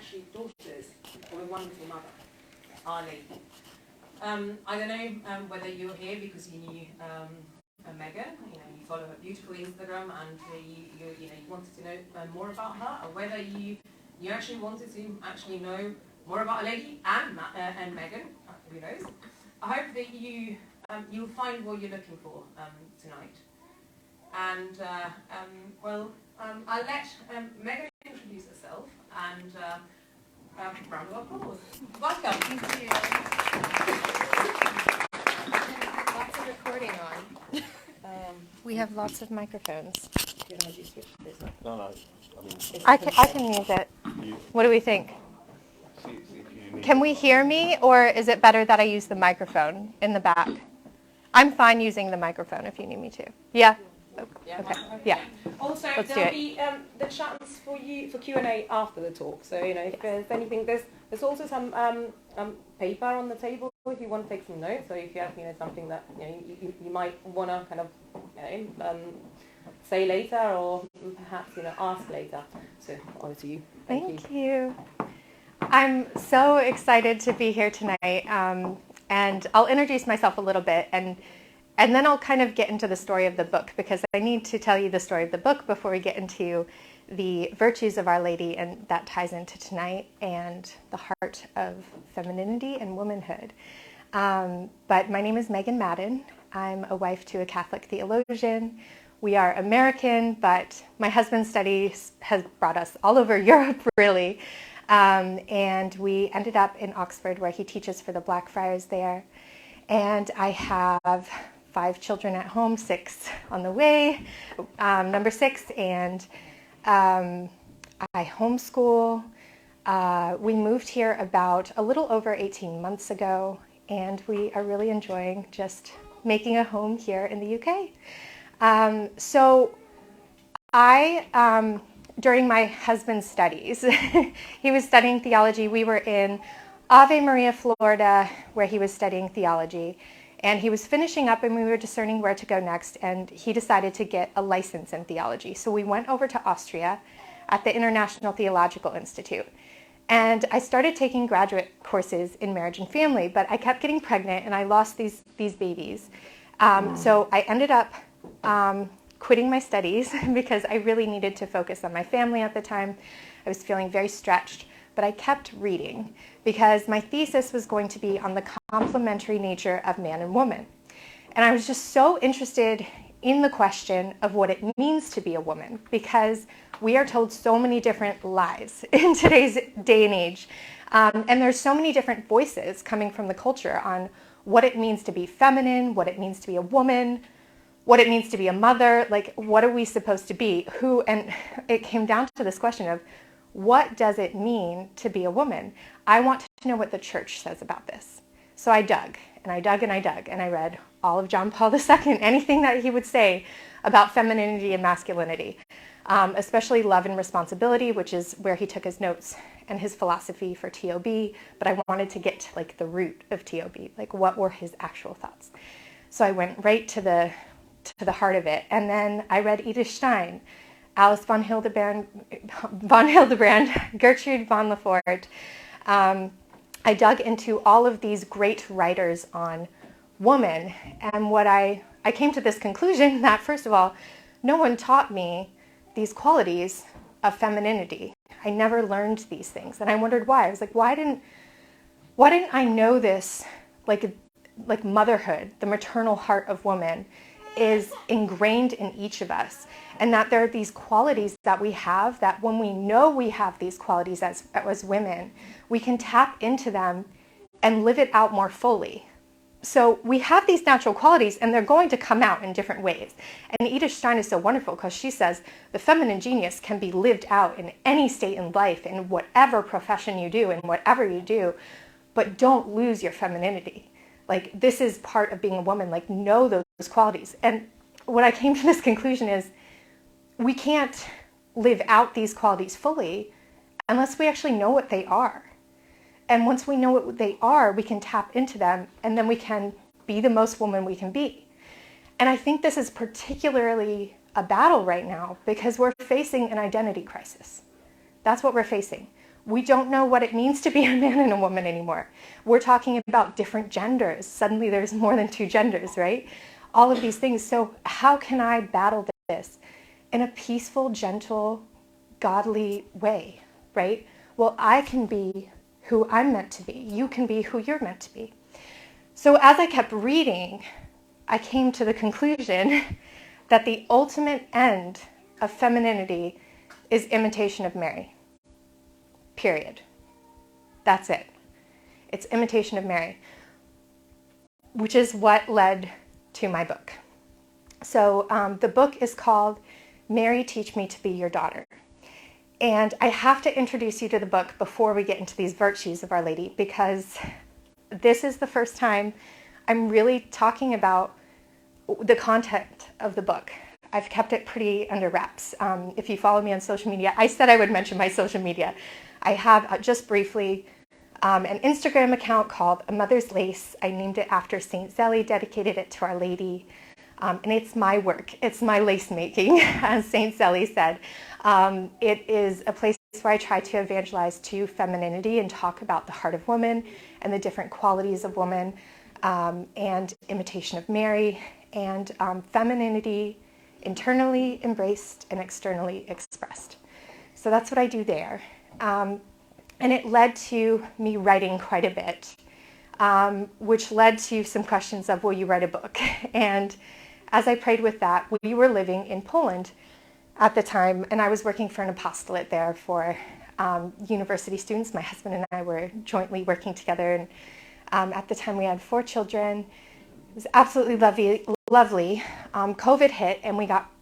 actually daughters of a wonderful mother, Our Lady. I don't know whether you're here because you knew Megan, you follow her beautiful Instagram, and you wanted to know more about her, or whether you actually wanted to actually know more about Our Lady and Megan. Who knows? I hope that you'll find what you're looking for tonight. And I'll let Megan introduce herself and round of applause. Welcome. Thank you. Lots of recording on. We have lots of microphones. No. I can use it. What do we think? Can we hear me, or is it better that I use the microphone in the back? I'm fine using the microphone if you need me to. Yeah? Okay. Yeah. Also, Let's there'll do be the chance for Q&A after the talk. So, if there's anything, there's also some paper on the table if you want to take some notes, or if you have something that you might want to kind of say later, or perhaps ask later. So, over to you. Thank you. I'm so excited to be here tonight, and I'll introduce myself a little bit, and then I'll kind of get into the story of the book, because I need to tell you the story of the book before we get into the virtues of Our Lady, and that ties into tonight and the heart of femininity and womanhood. But my name is Megan Madden. I'm a wife to a Catholic theologian. We are American, but my husband's studies has brought us all over Europe, really. And we ended up in Oxford, where he teaches for the Blackfriars there. And I have 5 children at home, 6 on the way, number 6, and I homeschool. We moved here about a little over 18 months ago, and we are really enjoying just making a home here in the UK. So during my husband's studies, he was studying theology. We were in Ave Maria, Florida, where he was studying theology. And he was finishing up, and we were discerning where to go next. And he decided to get a license in theology. So we went over to Austria at the International Theological Institute. And I started taking graduate courses in marriage and family, but I kept getting pregnant, and I lost these babies. So I ended up quitting my studies because I really needed to focus on my family at the time. I was feeling very stretched, but I kept reading because my thesis was going to be on the complementary nature of man and woman. And I was just so interested in the question of what it means to be a woman, because we are told so many different lies in today's day and age. And there's so many different voices coming from the culture on what it means to be feminine, what it means to be a woman, what it means to be a mother, like what are we supposed to be, who, and it came down to this question of what does it mean to be a woman? I want to know what the church says about this. So I dug, and I dug, and I dug, and I read all of John Paul II, anything that he would say about femininity and masculinity, especially love and responsibility, which is where he took his notes and his philosophy for TOB, but I wanted to get to like the root of TOB, like what were his actual thoughts. So I went right to the heart of it. And then I read Edith Stein, Alice von Hildebrand, Gertrude von Lefort. I dug into all of these great writers on woman. And what I came to this conclusion that, first of all, no one taught me these qualities of femininity. I never learned these things. And I wondered why. I was like, why didn't I know this, like motherhood, the maternal heart of woman, is ingrained in each of us, and that there are these qualities that we have, that when we know we have these qualities as women, we can tap into them and live it out more fully. So we have these natural qualities, and they're going to come out in different ways. And Edith Stein is so wonderful because she says the feminine genius can be lived out in any state in life, in whatever profession you do, in whatever you do, but don't lose your femininity. Like, this is part of being a woman, like, know those qualities. And what I came to this conclusion is we can't live out these qualities fully unless we actually know what they are. And once we know what they are, we can tap into them, and then we can be the most woman we can be. And I think this is particularly a battle right now because we're facing an identity crisis. That's what we're facing. We don't know what it means to be a man and a woman anymore. We're talking about different genders. Suddenly there's more than two genders, right? All of these things. So how can I battle this in a peaceful, gentle, godly way, right? Well, I can be who I'm meant to be. You can be who you're meant to be. So as I kept reading, I came to the conclusion that the ultimate end of femininity is imitation of Mary. Period. That's it. It's imitation of Mary, which is what led to my book. So the book is called Mary, Teach Me to Be Your Daughter. And I have to introduce you to the book before we get into these virtues of Our Lady, because this is the first time I'm really talking about the content of the book. I've kept it pretty under wraps. If you follow me on social media, I said I would mention my social media. I have, just briefly, an Instagram account called A Mother's Lace. I named it after St. Zélie, dedicated it to Our Lady. And it's my work. It's my lace making, as St. Zélie said. It is a place where I try to evangelize to femininity and talk about the heart of woman and the different qualities of woman, and imitation of Mary, and femininity internally embraced and externally expressed. So that's what I do there. And it led to me writing quite a bit, which led to some questions of, will you write a book? And as I prayed with that, we were living in Poland at the time, and I was working for an apostolate there for university students. My husband and I were jointly working together, and at the time we had 4 children. It was absolutely lovely. COVID hit, and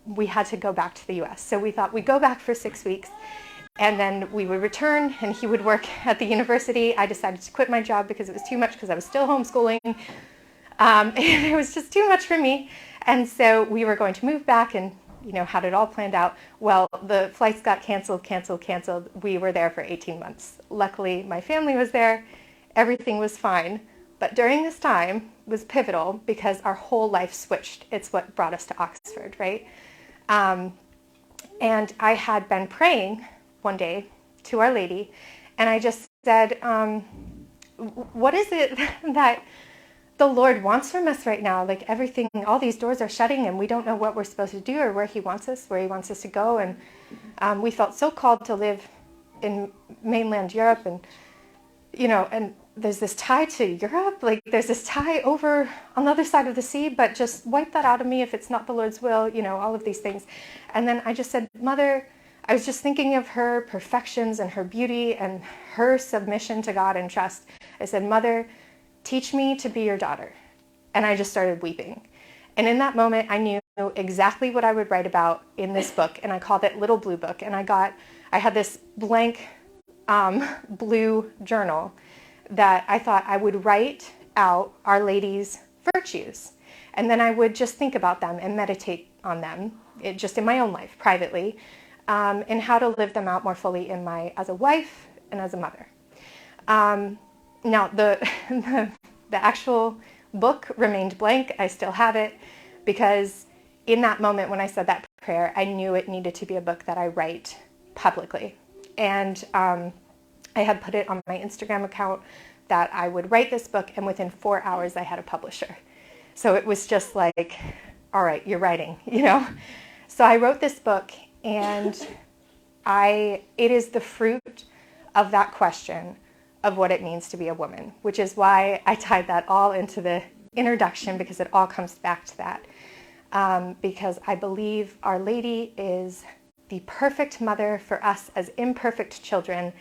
we had to go back to the U.S. So we thought we'd go back for 6 weeks, and then we would return, and he would work at the university. I decided to quit my job because it was too much, because I was still homeschooling. And it was just too much for me. And so we were going to move back, and had it all planned out. Well, the flights got canceled. We were there for 18 months. Luckily, my family was there. Everything was fine. But during this time was pivotal because our whole life switched. It's what brought us to Oxford, right? And I had been praying one day to Our Lady, and I just said, what is it that the Lord wants from us right now? Like, everything, all these doors are shutting, and we don't know what we're supposed to do or where He wants us to go. And we felt so called to live in mainland Europe, and and there's this tie to Europe, like there's this tie over on the other side of the sea, but just wipe that out of me if it's not the Lord's will, all of these things. And then I just said, Mother, I was just thinking of her perfections and her beauty and her submission to God and trust. I said, Mother, teach me to be your daughter. And I just started weeping. And in that moment, I knew exactly what I would write about in this book, and I called it Little Blue Book. And I had this blank blue journal that I thought I would write out Our Lady's virtues. And then I would just think about them and meditate on them, just in my own life, privately, and how to live them out more fully as a wife and as a mother. Now, the actual book remained blank. I still have it, because in that moment when I said that prayer, I knew it needed to be a book that I write publicly. And I had put it on my Instagram account that I would write this book, and within 4 hours I had a publisher. So it was just like, all right, you're writing, So I wrote this book, and it is the fruit of that question of what it means to be a woman, which is why I tied that all into the introduction, because it all comes back to that. Because I believe Our Lady is the perfect mother for us as imperfect children,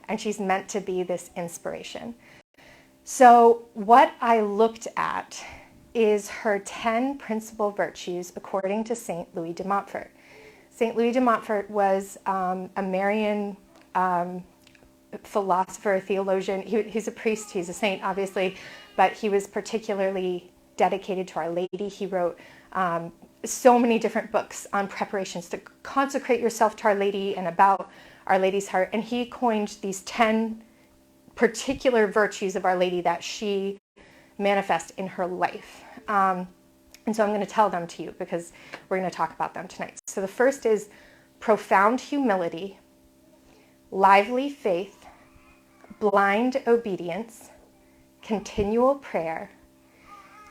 and she's meant to be this inspiration. So what I looked at is her 10 principal virtues according to St. Louis de Montfort. St. Louis de Montfort was a Marian philosopher, theologian. He's a priest, he's a saint, obviously, but he was particularly dedicated to Our Lady. He wrote so many different books on preparations to consecrate yourself to Our Lady and about Our Lady's heart. And he coined these 10 particular virtues of Our Lady that she manifests in her life. And so I'm going to tell them to you, because we're going to talk about them tonight. So the first is profound humility, lively faith, blind obedience, continual prayer,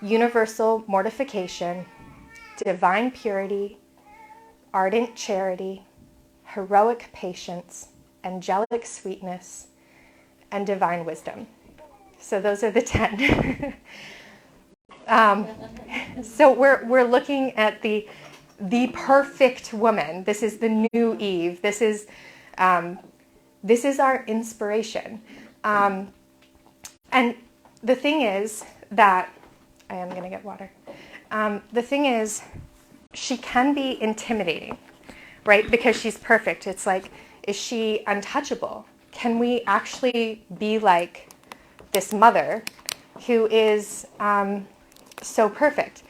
universal mortification, divine purity, ardent charity, heroic patience, angelic sweetness, and divine wisdom. So those are the 10. So we're looking at the perfect woman. This is the new Eve. This is our inspiration. And the thing is that I am going to get water. The thing is, she can be intimidating, right? Because she's perfect. It's like, is she untouchable? Can we actually be like this mother who is so perfect?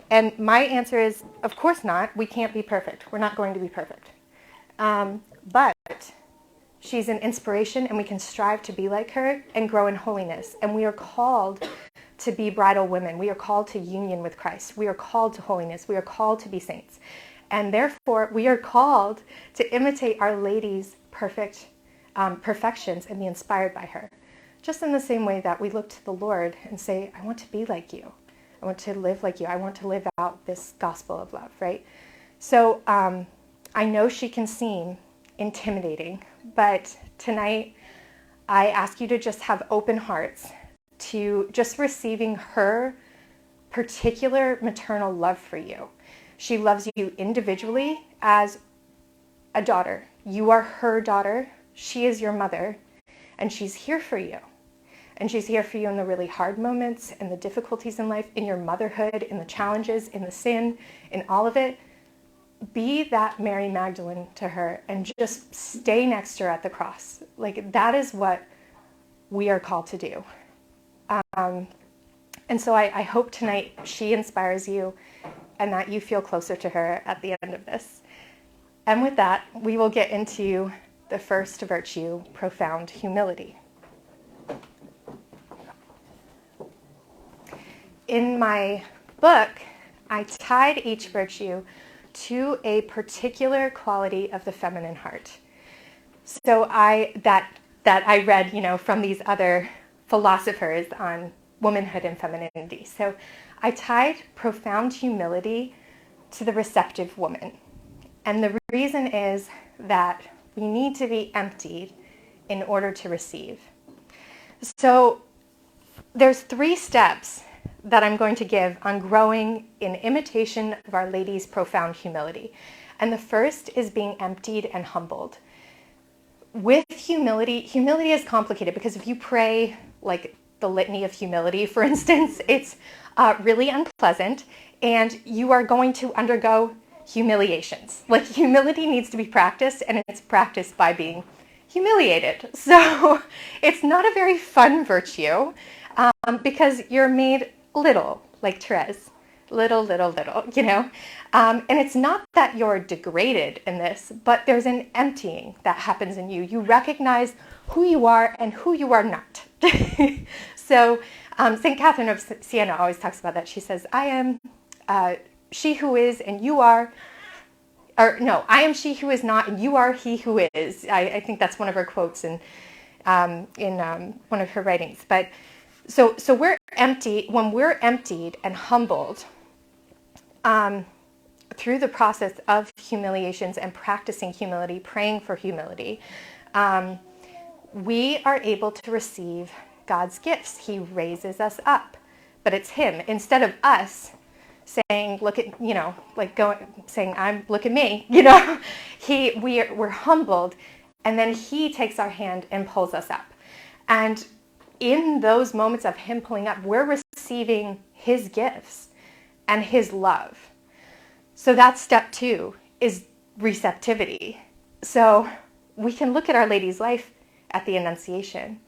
And my answer is, of course not. We can't be perfect. We're not going to be perfect. But she's an inspiration, and we can strive to be like her and grow in holiness. And we are called to be bridal women. We are called to union with Christ. We are called to holiness. We are called to be saints. And therefore, we are called to imitate Our Lady's perfections and be inspired by her. Just in the same way that we look to the Lord and say, I want to be like you. I want to live like you. I want to live out this gospel of love, right? So I know she can seem intimidating, but tonight I ask you to just have open hearts to just receiving her particular maternal love for you. She loves you individually as a daughter. You are her daughter. She is your mother, and she's here for you. And she's here for you in the really hard moments and the difficulties in life, in your motherhood, in the challenges, in the sin, in all of it. Be that Mary Magdalene to her and just stay next to her at the cross. Like, that is what we are called to do. And so I hope tonight she inspires you and that you feel closer to her at the end of this. And with that, we will get into the first virtue, profound humility. In my book, I tied each virtue to a particular quality of the feminine heart. So that I read, from these other philosophers on womanhood and femininity. So I tied profound humility to the receptive woman. And the reason is that we need to be emptied in order to receive. So there's 3 steps that I'm going to give on growing in imitation of Our Lady's profound humility. And the first is being emptied and humbled. With humility is complicated because if you pray like the litany of humility, for instance, it's really unpleasant and you are going to undergo humiliations. Like, humility needs to be practiced, and it's practiced by being humiliated. So it's not a very fun virtue because you're made little, like Therese. Little, and it's not that you're degraded in this, but there's an emptying that happens in you. You recognize who you are and who you are not. So St. Catherine of Siena always talks about that. She says, I am she who is and you are, or no, I am she who is not and you are he who is. I think that's one of her quotes in one of her writings. But so we're empty. When we're emptied and humbled through the process of humiliations and practicing humility, praying for humility, we are able to receive God's gifts. He raises us up, but it's Him instead of us saying, "Look at look at me." We're humbled, and then He takes our hand and pulls us up, and in those moments of Him pulling up, we're receiving His gifts and His love. So that's step 2, is receptivity. So we can look at Our Lady's life at the Annunciation,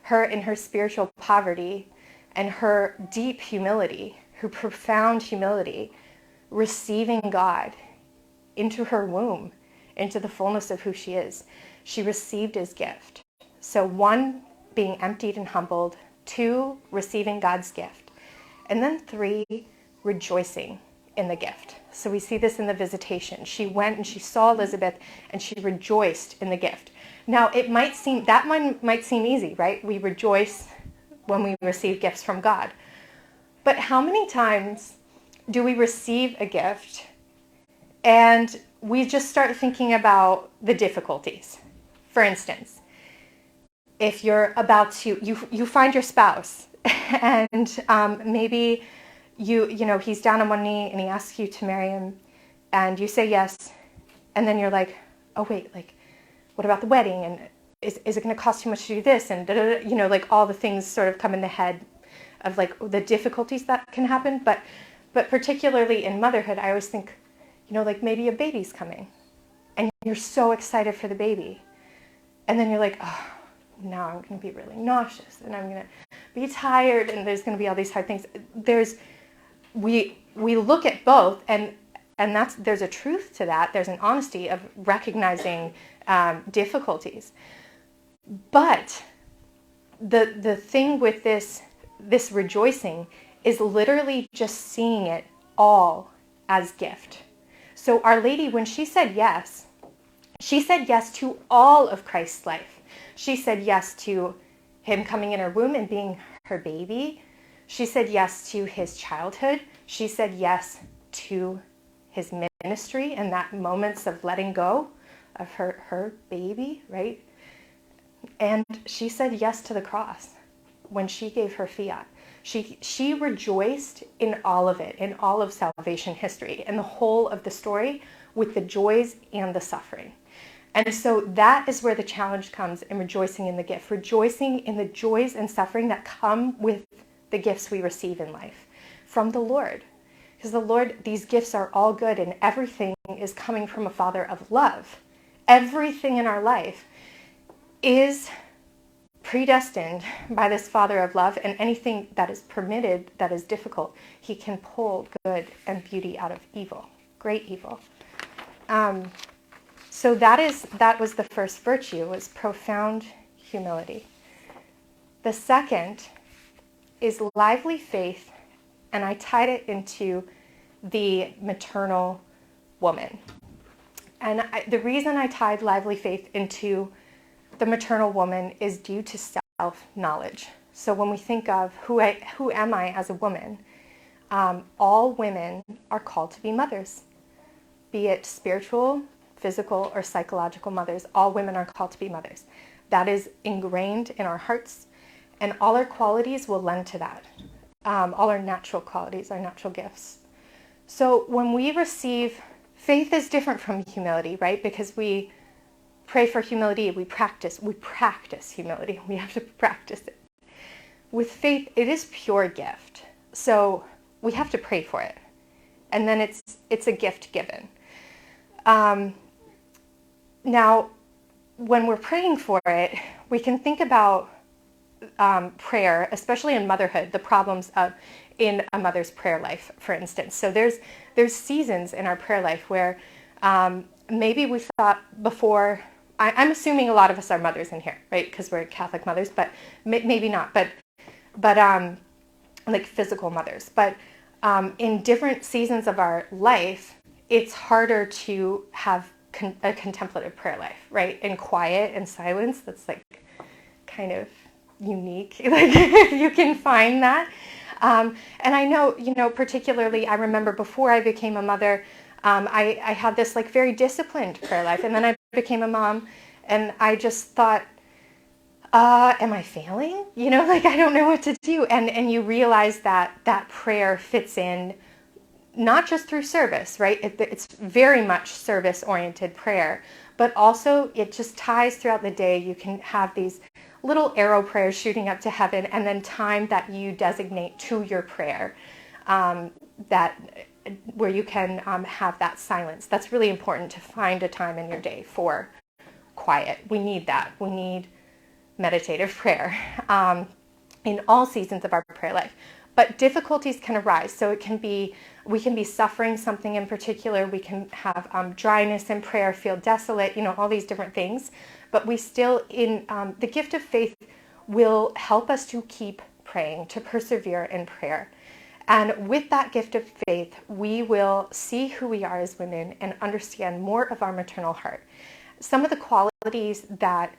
her in her spiritual poverty and her deep humility, her profound humility, receiving God into her womb, into the fullness of who she is. She received His gift. So 1, being emptied and humbled. 2, receiving God's gift. And then 3, rejoicing in the gift. So we see this in the visitation. She went and she saw Elizabeth and she rejoiced in the gift. Now, that one might seem easy, right? We rejoice when we receive gifts from God. But how many times do we receive a gift and we just start thinking about the difficulties? For instance, if you're about to, you find your spouse and maybe he's down on one knee and he asks you to marry him and you say yes, and then you're like, oh wait, like, what about the wedding? And is it going to cost too much to do this? And like all the things sort of come in the head of like the difficulties that can happen. But particularly in motherhood, I always think, like maybe a baby's coming and you're so excited for the baby. And then you're like, oh, now I'm going to be really nauseous and I'm going to be tired and there's going to be all these hard things. We look at both and there's a truth to that. There's an honesty of recognizing difficulties. But the thing with this rejoicing is literally just seeing it all as gift. So Our Lady, when she said yes to all of Christ's life. She said yes to him coming in her womb and being her baby. She said yes to his childhood. She said yes to his ministry and that moments of letting go of her baby, right? And she said yes to the cross when she gave her fiat. She rejoiced in all of it, in all of salvation history, and the whole of the story with the joys and the suffering. And so that is where the challenge comes in rejoicing in the gift, rejoicing in the joys and suffering that come with the gifts we receive in life from the Lord. Because the Lord, these gifts are all good and everything is coming from a Father of love. Everything in our life is predestined by this Father of love, and anything that is permitted, that is difficult, he can pull good and beauty out of evil, great evil. So that was the first virtue, was profound humility. The second is lively faith, and I tied it into the maternal woman. And the reason I tied lively faith into the maternal woman is due to self-knowledge. So when we think of who am I as a woman, all women are called to be mothers, be it spiritual, physical, or psychological mothers. All women are called to be mothers. That is ingrained in our hearts, and all our qualities will lend to that. All our natural qualities, our natural gifts. So when we receive, faith is different from humility, right? Because we pray for humility, we practice humility. We have to practice it. With faith, it is pure gift. So we have to pray for it. And then it's a gift given. Now, when we're praying for it, we can think about prayer, especially in motherhood, the problems in a mother's prayer life, for instance. So there's seasons in our prayer life where maybe we thought before, I'm assuming a lot of us are mothers in here, right? Because we're Catholic mothers, but maybe not, but like physical mothers. But in different seasons of our life, it's harder to have a contemplative prayer life, right? In quiet and silence, that's like kind of unique. Like you can find that. And I know, particularly I remember before I became a mother, I had this like very disciplined prayer life, and then I became a mom, and I just thought, am I failing? Like I don't know what to do. And you realize that prayer fits in not just through service, right? It's very much service-oriented prayer, but also it just ties throughout the day. You can have these little arrow prayers shooting up to heaven, and then time that you designate to your prayer, where you can have that silence. That's really important, to find a time in your day for quiet. We need that. We need meditative prayer in all seasons of our prayer life. But difficulties can arise. So we can be suffering something in particular. We can have dryness in prayer, feel desolate, all these different things. But we still, the gift of faith will help us to keep praying, to persevere in prayer. And with that gift of faith, we will see who we are as women and understand more of our maternal heart. Some of the qualities that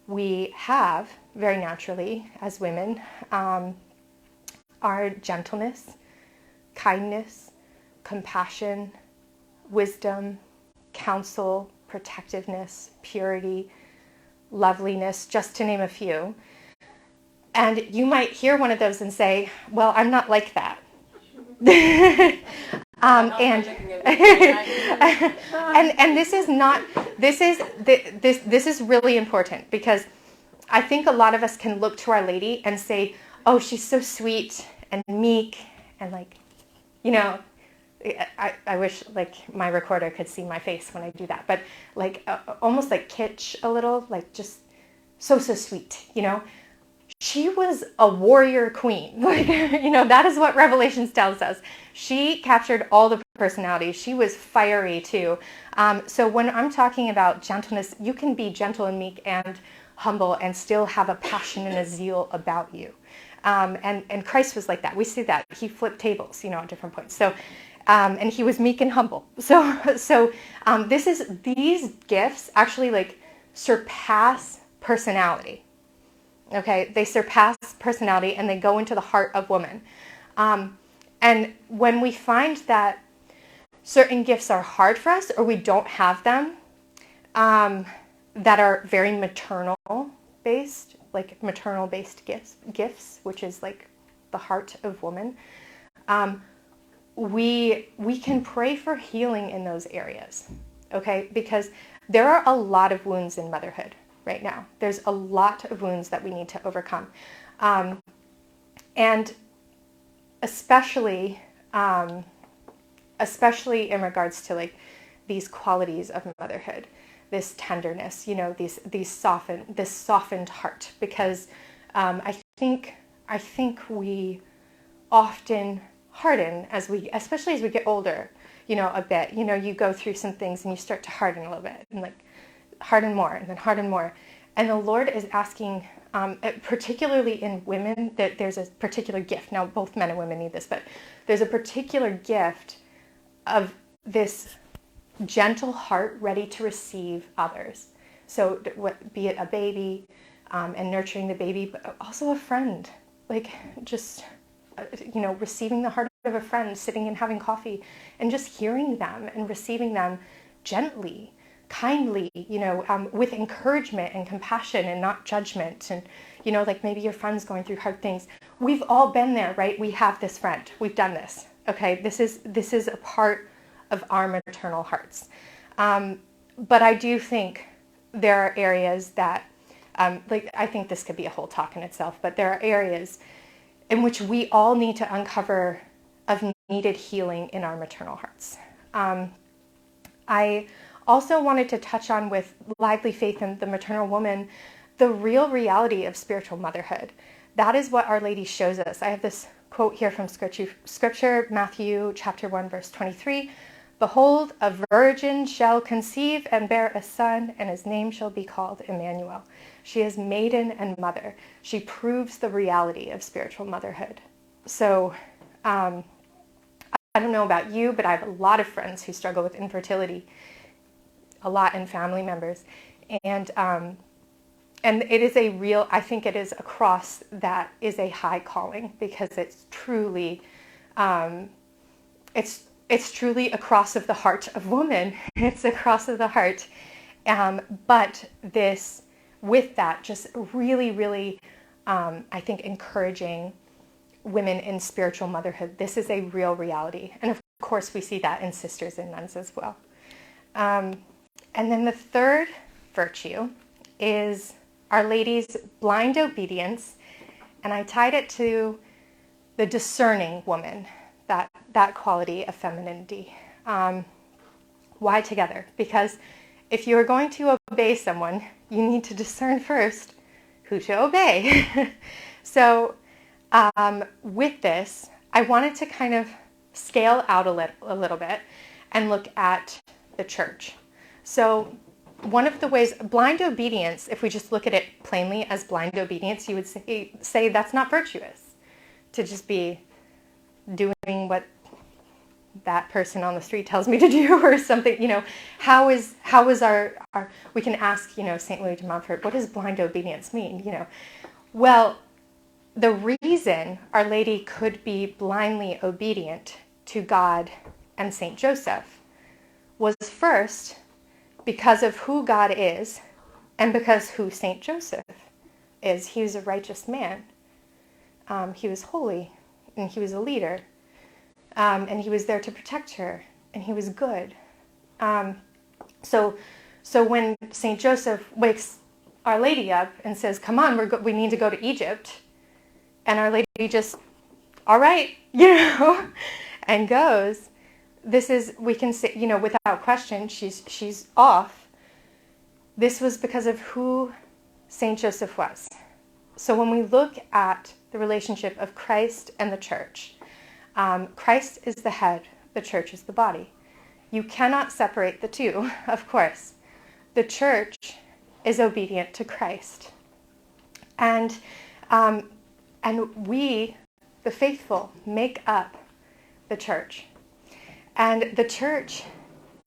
we have very naturally as women are gentleness, kindness, compassion, wisdom, counsel, protectiveness, purity, loveliness, just to name a few. And you might hear one of those and say, well, I'm not like that. And this is really important, because I think a lot of us can look to Our Lady and say, oh, she's so sweet and meek, and I wish my recorder could see my face when I do that, but almost like kitsch a little, just so sweet, She was a warrior queen. That is what Revelations tells us. She captured all the personalities. She was fiery too. So when I'm talking about gentleness, you can be gentle and meek and humble and still have a passion and a zeal about you. And Christ was like that. We see that. He flipped tables, at different points. So, and he was meek and humble. So these gifts actually surpass personality. Okay, they surpass personality and they go into the heart of woman. And when we find that certain gifts are hard for us, or we don't have them, that are very maternal based gifts, which is the heart of woman, we can pray for healing in those areas. Okay, because there are a lot of wounds in motherhood right now. There's a lot of wounds that we need to overcome. And especially in regards to these qualities of motherhood, this tenderness, this softened heart, because I think we often harden especially as we get older, a bit. You go through some things and you start to harden a little bit, and harden more, and then harden more. And the Lord is asking, particularly in women, that there's a particular gift. Now, both men and women need this, but there's a particular gift of this gentle heart ready to receive others. So be it a baby, and nurturing the baby, but also a friend, receiving the heart of a friend, sitting and having coffee and just hearing them and receiving them gently, kindly, with encouragement and compassion and not judgment. And, maybe your friend's going through hard things. We've all been there, right? We have this friend. We've done this. Okay. This is a part of our maternal hearts. But I do think there are areas that, I think this could be a whole talk in itself, but there are areas in which we all need to uncover of needed healing in our maternal hearts. I also wanted to touch on, with lively faith in the maternal woman, the real reality of spiritual motherhood. That is what Our Lady shows us. I have this quote here from Scripture, Matthew chapter 1, verse 23. Behold, a virgin shall conceive and bear a son, and his name shall be called Emmanuel. She is maiden and mother. She proves the reality of spiritual motherhood. So, I don't know about you, but I have a lot of friends who struggle with infertility, a lot, in family members. And it is I think it is a cross that is a high calling, because it's truly, it's truly a cross of the heart of woman. It's a cross of the heart. But with that, just really, really, I think, encouraging women in spiritual motherhood. This is a real reality. And of course, we see that in sisters and nuns as well. And then the third virtue is Our Lady's blind obedience. And I tied it to the discerning woman, that quality of femininity. Why together? Because if you are going to obey someone, you need to discern first who to obey. So with this, I wanted to kind of scale out a little bit and look at the church. So one of the ways, blind obedience, if we just look at it plainly as blind obedience, you would say that's not virtuous, to just be doing what that person on the street tells me to do or something, how is our we can ask, St. Louis de Montfort, what does blind obedience mean, Well, the reason Our Lady could be blindly obedient to God and St. Joseph was first because of who God is and because who St. Joseph is. He was a righteous man. He was holy, and he was a leader. And he was there to protect her, and he was good. So when St. Joseph wakes Our Lady up and says, come on, we need to go to Egypt, and Our Lady just, all right, and goes, we can say, without question, she's off. This was because of who St. Joseph was. So when we look at the relationship of Christ and the church, Christ is the head, the church is the body. You cannot separate the two, of course. The church is obedient to Christ. And we, the faithful, make up the church. And the church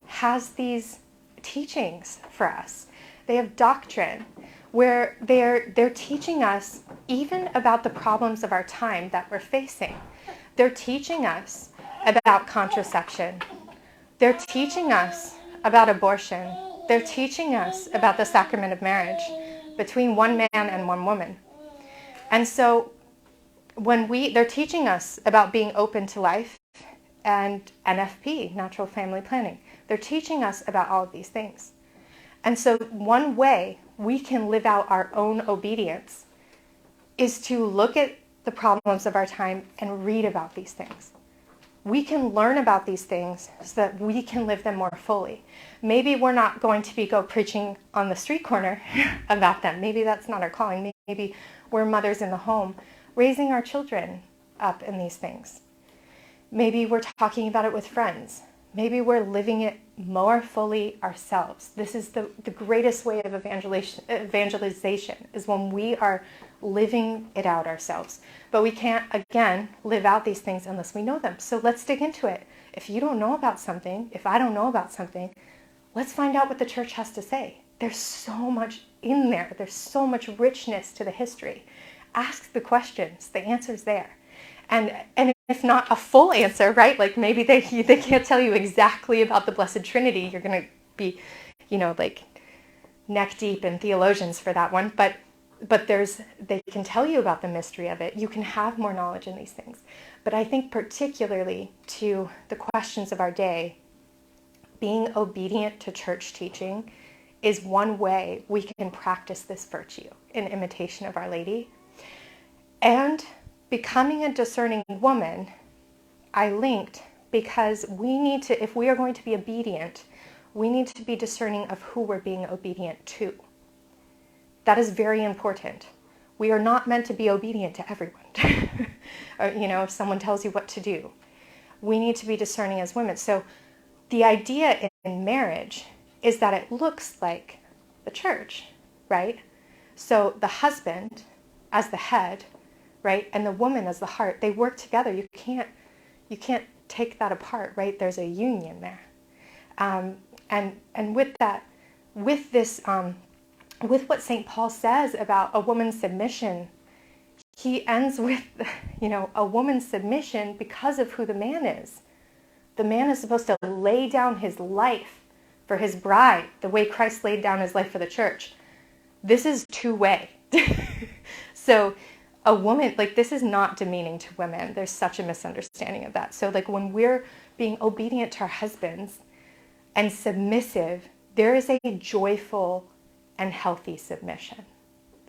has these teachings for us. They have doctrine where they're teaching us even about the problems of our time that we're facing. They're teaching us about contraception. They're teaching us about abortion. They're teaching us about the sacrament of marriage between one man and one woman. And so they're teaching us about being open to life and NFP, natural family planning. They're teaching us about all of these things. And so one way we can live out our own obedience is to look at the problems of our time and read about these things. We can learn about these things so that we can live them more fully. Maybe we're not going to go preaching on the street corner about them. Maybe that's not our calling. Maybe we're mothers in the home raising our children up in these things. Maybe we're talking about it with friends. Maybe we're living it more fully ourselves. This is the greatest way of evangelization is when we are living it out ourselves. But we can't, again, live out these things unless we know them. So let's dig into it. If you don't know about something, if I don't know about something, let's find out what the church has to say. There's so much in there. There's so much richness to the history. Ask the questions. The answer's there. And if not a full answer, right? Like maybe they can't tell you exactly about the Blessed Trinity. You're going to be, like neck deep in theologians for that one. But they can tell you about the mystery of it. You can have more knowledge in these things. But I think particularly to the questions of our day, being obedient to church teaching is one way we can practice this virtue in imitation of Our Lady. And becoming a discerning woman, I linked because we need to, if we are going to be obedient, we need to be discerning of who we're being obedient to. That is very important. We are not meant to be obedient to everyone. Or, if someone tells you what to do. We need to be discerning as women. So the idea in marriage is that it looks like the church, right? So the husband as the head, right, and the woman as the heart, they work together. You can't take that apart, right? There's a union there. And with that, with this, with what St. Paul says about a woman's submission, he ends with, a woman's submission because of who the man is. The man is supposed to lay down his life for his bride, the way Christ laid down his life for the church. This is two-way. So a woman, this is not demeaning to women. There's such a misunderstanding of that. So when we're being obedient to our husbands and submissive, there is a joyful and healthy submission.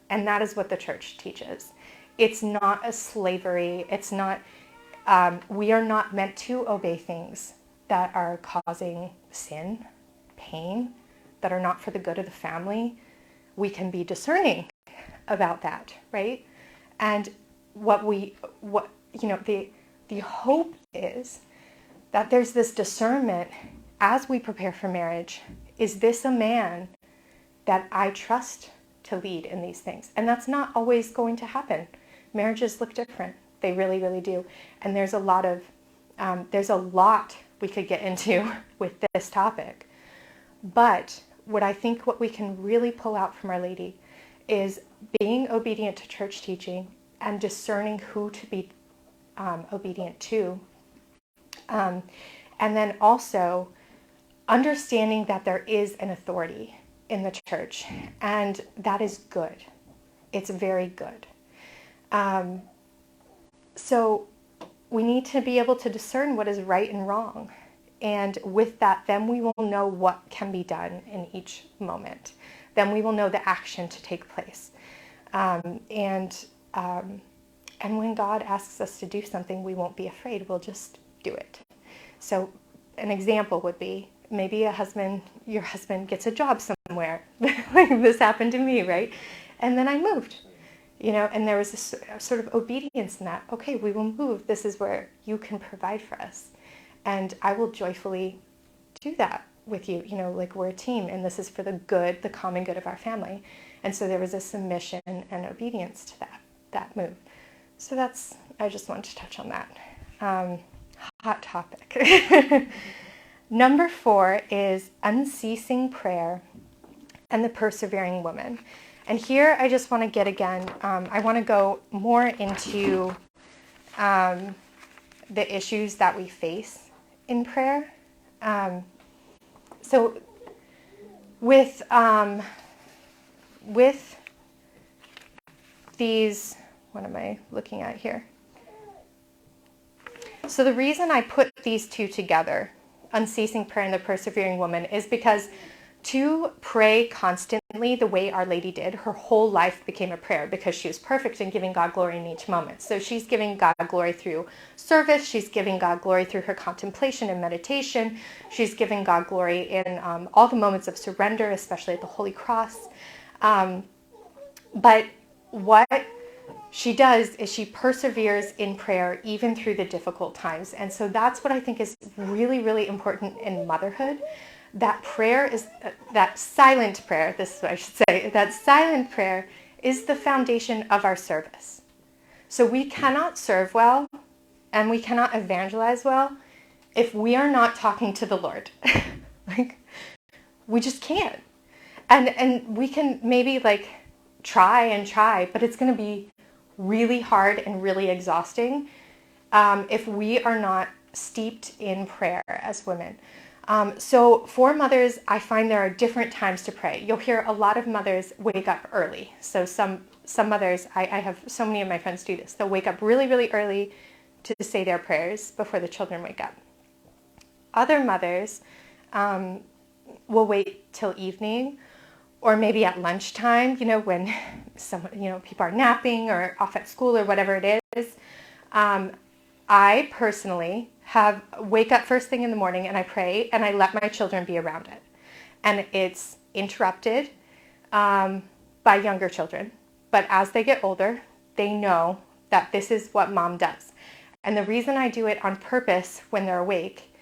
And that is what the church teaches. It's not a slavery. It's not, we are not meant to obey things that are causing sin, pain, that are not for the good of the family. We can be discerning about that, right? And the hope is that there's this discernment as we prepare for marriage. Is this a man that I trust to lead in these things? And that's not always going to happen. Marriages look different. They really, really do. And there's a lot we could get into with this topic. But what we can really pull out from Our Lady is being obedient to church teaching and discerning who to be obedient to. And then also understanding that there is an authority in the church, and that is good. It's very good. So we need to be able to discern what is right and wrong. And with that, then we will know what can be done in each moment. Then we will know the action to take place. And when God asks us to do something, we won't be afraid. We'll just do it. So an example would be maybe your husband gets a job somewhere. Like this happened to me, right? And then I moved, and there was this sort of obedience in that. Okay, we will move. This is where you can provide for us. And I will joyfully do that with you, like we're a team, and this is for the good, the common good of our family. And so there was a submission and obedience to that move. So I just wanted to touch on that. Hot topic. Number 4 is unceasing prayer and the persevering woman. And here I just want to get I want to go more into the issues that we face in prayer. So with these, what am I looking at here? So the reason I put these two together, unceasing prayer and the persevering woman, is because to pray constantly the way Our Lady did, her whole life became a prayer because she was perfect in giving God glory in each moment. So she's giving God glory through service. She's giving God glory through her contemplation and meditation. She's giving God glory in all the moments of surrender, especially at the Holy Cross. But what she does is she perseveres in prayer even through the difficult times. And so that's what I think is really, really important in motherhood. That prayer is, that silent prayer, this is what I should say, that silent prayer is the foundation of our service. So we cannot serve well and we cannot evangelize well if we are not talking to the Lord. We just can't. And we can maybe try, but it's going to be really hard and really exhausting if we are not steeped in prayer as women. So for mothers, I find there are different times to pray. You'll hear a lot of mothers wake up early. So some mothers, I have so many of my friends do this. They'll wake up really, really early to say their prayers before the children wake up. Other mothers will wait till evening or maybe at lunchtime, when people are napping or off at school or whatever it is. I personally wake up first thing in the morning and I pray and I let my children be around it. And it's interrupted by younger children. But as they get older, they know that this is what mom does. And the reason I do it on purpose when they're awake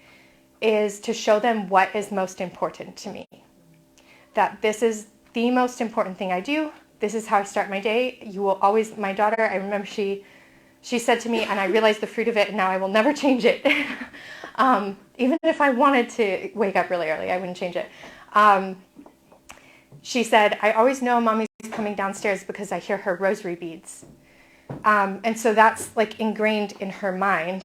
is to show them what is most important to me. That this is the most important thing I do. This is how I start my day. You will always, my daughter, I remember she said to me, and I realized the fruit of it, and now I will never change it. Even if I wanted to wake up really early, I wouldn't change it. She said, I always know mommy's coming downstairs because I hear her rosary beads. And so that's ingrained in her mind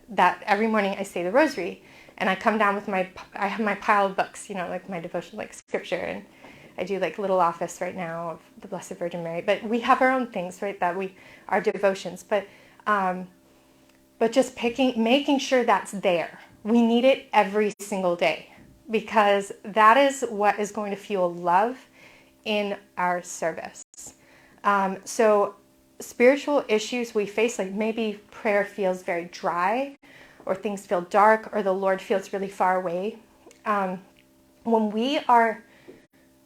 that every morning I say the rosary, and I come down with I have my pile of books, my devotion, scripture, and I do little office right now of the Blessed Virgin Mary. But we have our own things, right, our devotions. But just making sure that's there. We need it every single day because that is what is going to fuel love in our service. So spiritual issues we face, maybe prayer feels very dry or things feel dark or the Lord feels really far away. When we are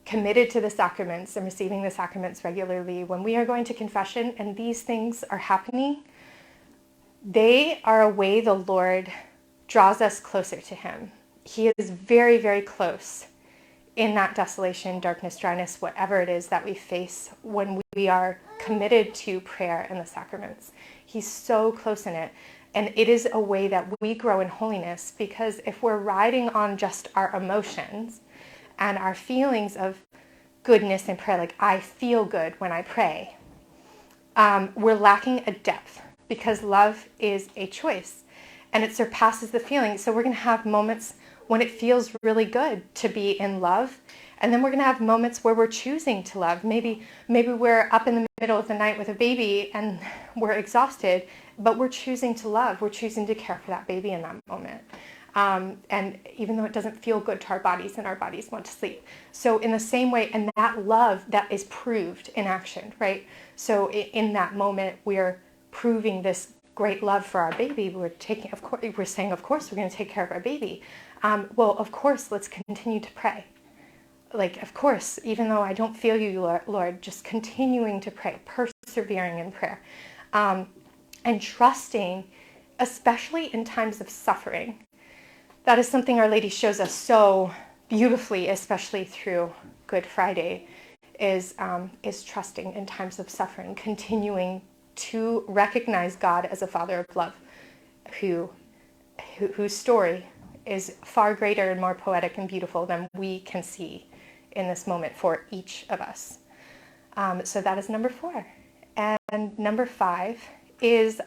committed to the sacraments and receiving the sacraments regularly, when we are going to confession and these things are happening, they are a way the Lord draws us closer to him. He is very, very close in that desolation, darkness, dryness, whatever it is that we face when we are committed to prayer and the sacraments. He's so close in it. And it is a way that we grow in holiness, because if we're riding on just our emotions and our feelings of goodness in prayer, like I feel good when I pray, we're lacking a depth, because love is a choice and it surpasses the feeling. So we're going to have moments when it feels really good to be in love. And then we're going to have moments where we're choosing to love. Maybe we're up in the middle of the night with a baby and we're exhausted, but we're choosing to love. We're choosing to care for that baby in that moment. And even though it doesn't feel good to our bodies, and our bodies want to sleep. So in the same way, and that love that is proved in action, right? So in that moment, we're proving this great love for our baby. We're saying, of course, we're going to take care of our baby. Well, of course, let's continue to pray. Like, of course, even though I don't feel you, Lord, just continuing to pray, persevering in prayer, and trusting, especially in times of suffering. That is something Our Lady shows us so beautifully, especially through Good Friday, is trusting in times of suffering, continuing to recognize God as a Father of love, whose story is far greater and more poetic and beautiful than we can see in this moment for each of us. So that is number 4. And number 5 is,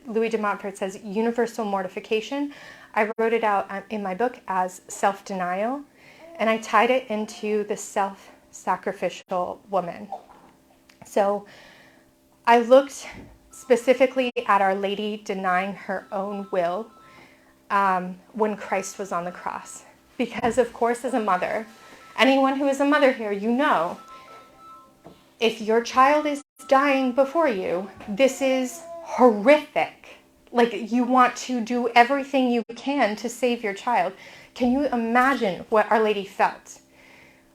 Louis de Montfort says, universal mortification. I wrote it out in my book as self-denial, and I tied it into the self-sacrificial woman. So I looked specifically at Our Lady denying her own will when Christ was on the cross. Because, of course, as a mother, anyone who is a mother here, you know, if your child is dying before you, this is horrific. Like, you want to do everything you can to save your child. Can you imagine what Our Lady felt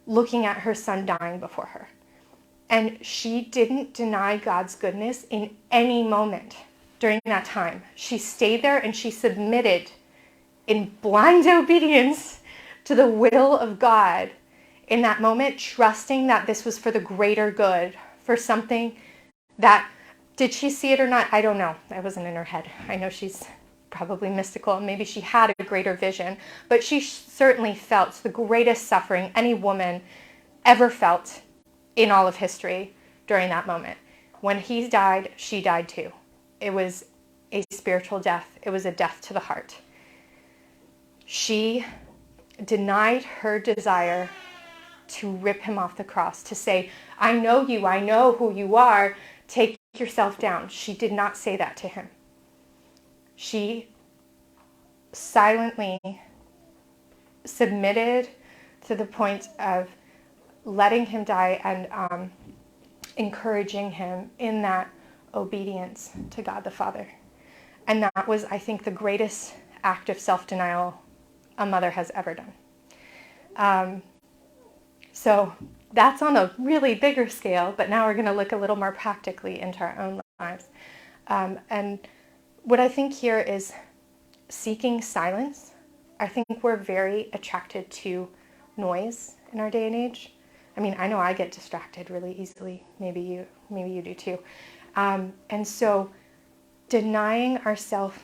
looking at her son dying before her? And she didn't deny God's goodness in any moment during that time. She stayed there and she submitted in blind obedience to the will of God in that moment, trusting that this was for the greater good, for something that, did she see it or not? I don't know. That wasn't in her head. I know she's probably mystical, and maybe she had a greater vision, but she certainly felt the greatest suffering any woman ever felt in all of history during that moment. When he died, she died too. It was a spiritual death. It was a death to the heart. She denied her desire to rip him off the cross, to say, I know you, I know who you are, take yourself down. She did not say that to him. She silently submitted to the point of letting him die and encouraging him in that obedience to God the Father. And that was, I think, the greatest act of self-denial a mother has ever done. So that's on a really bigger scale, but now we're going to look a little more practically into our own lives. And what I think here is seeking silence. I think we're very attracted to noise in our day and age. I mean, I know I get distracted really easily. Maybe you do too. And so denying ourselves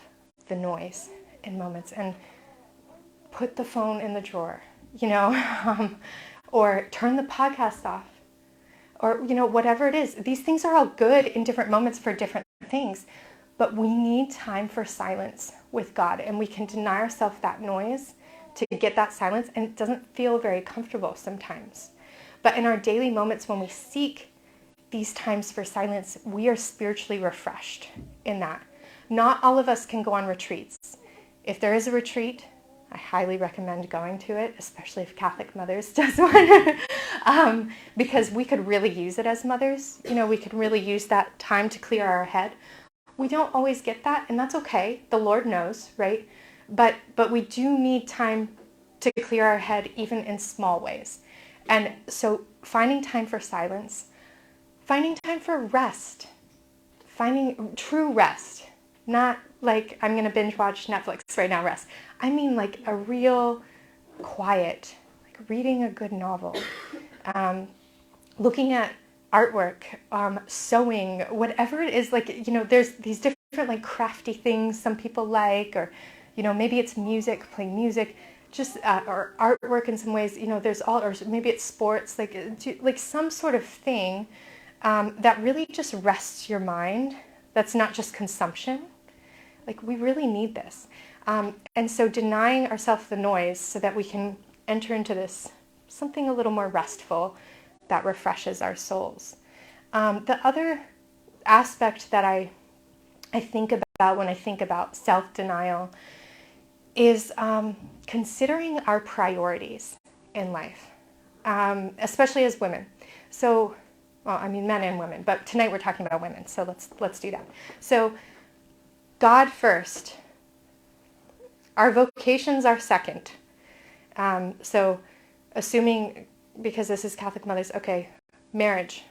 the noise in moments, and put the phone in the drawer, or turn the podcast off, or, whatever it is. These things are all good in different moments for different things, but we need time for silence with God, and we can deny ourselves that noise to get that silence, and it doesn't feel very comfortable sometimes. But in our daily moments when we seek these times for silence, we are spiritually refreshed in that. Not all of us can go on retreats. If there is a retreat, I highly recommend going to it, especially if Catholic Mothers does one, because we could really use it as mothers. We could really use that time to clear our head. We don't always get that, and that's okay. The Lord knows, right? But we do need time to clear our head, even in small ways. And so finding time for silence, finding time for rest, finding true rest, not like I'm going to binge watch Netflix right now rest. I mean like a real quiet, like reading a good novel, looking at artwork, sewing, whatever it is, like, there's these different like crafty things some people like, or, maybe it's music, playing music, just, or artwork in some ways, there's all, or maybe it's sports, like some sort of thing that really just rests your mind, that's not just consumption. Like, we really need this. And so denying ourselves the noise so that we can enter into this something a little more restful that refreshes our souls. The other aspect that I think about when I think about self-denial is considering our priorities in life, especially as women. So, well, I mean men and women, but tonight we're talking about women, so let's do that. So, God first. Our vocations are second. So, assuming, because this is Catholic mothers, okay, marriage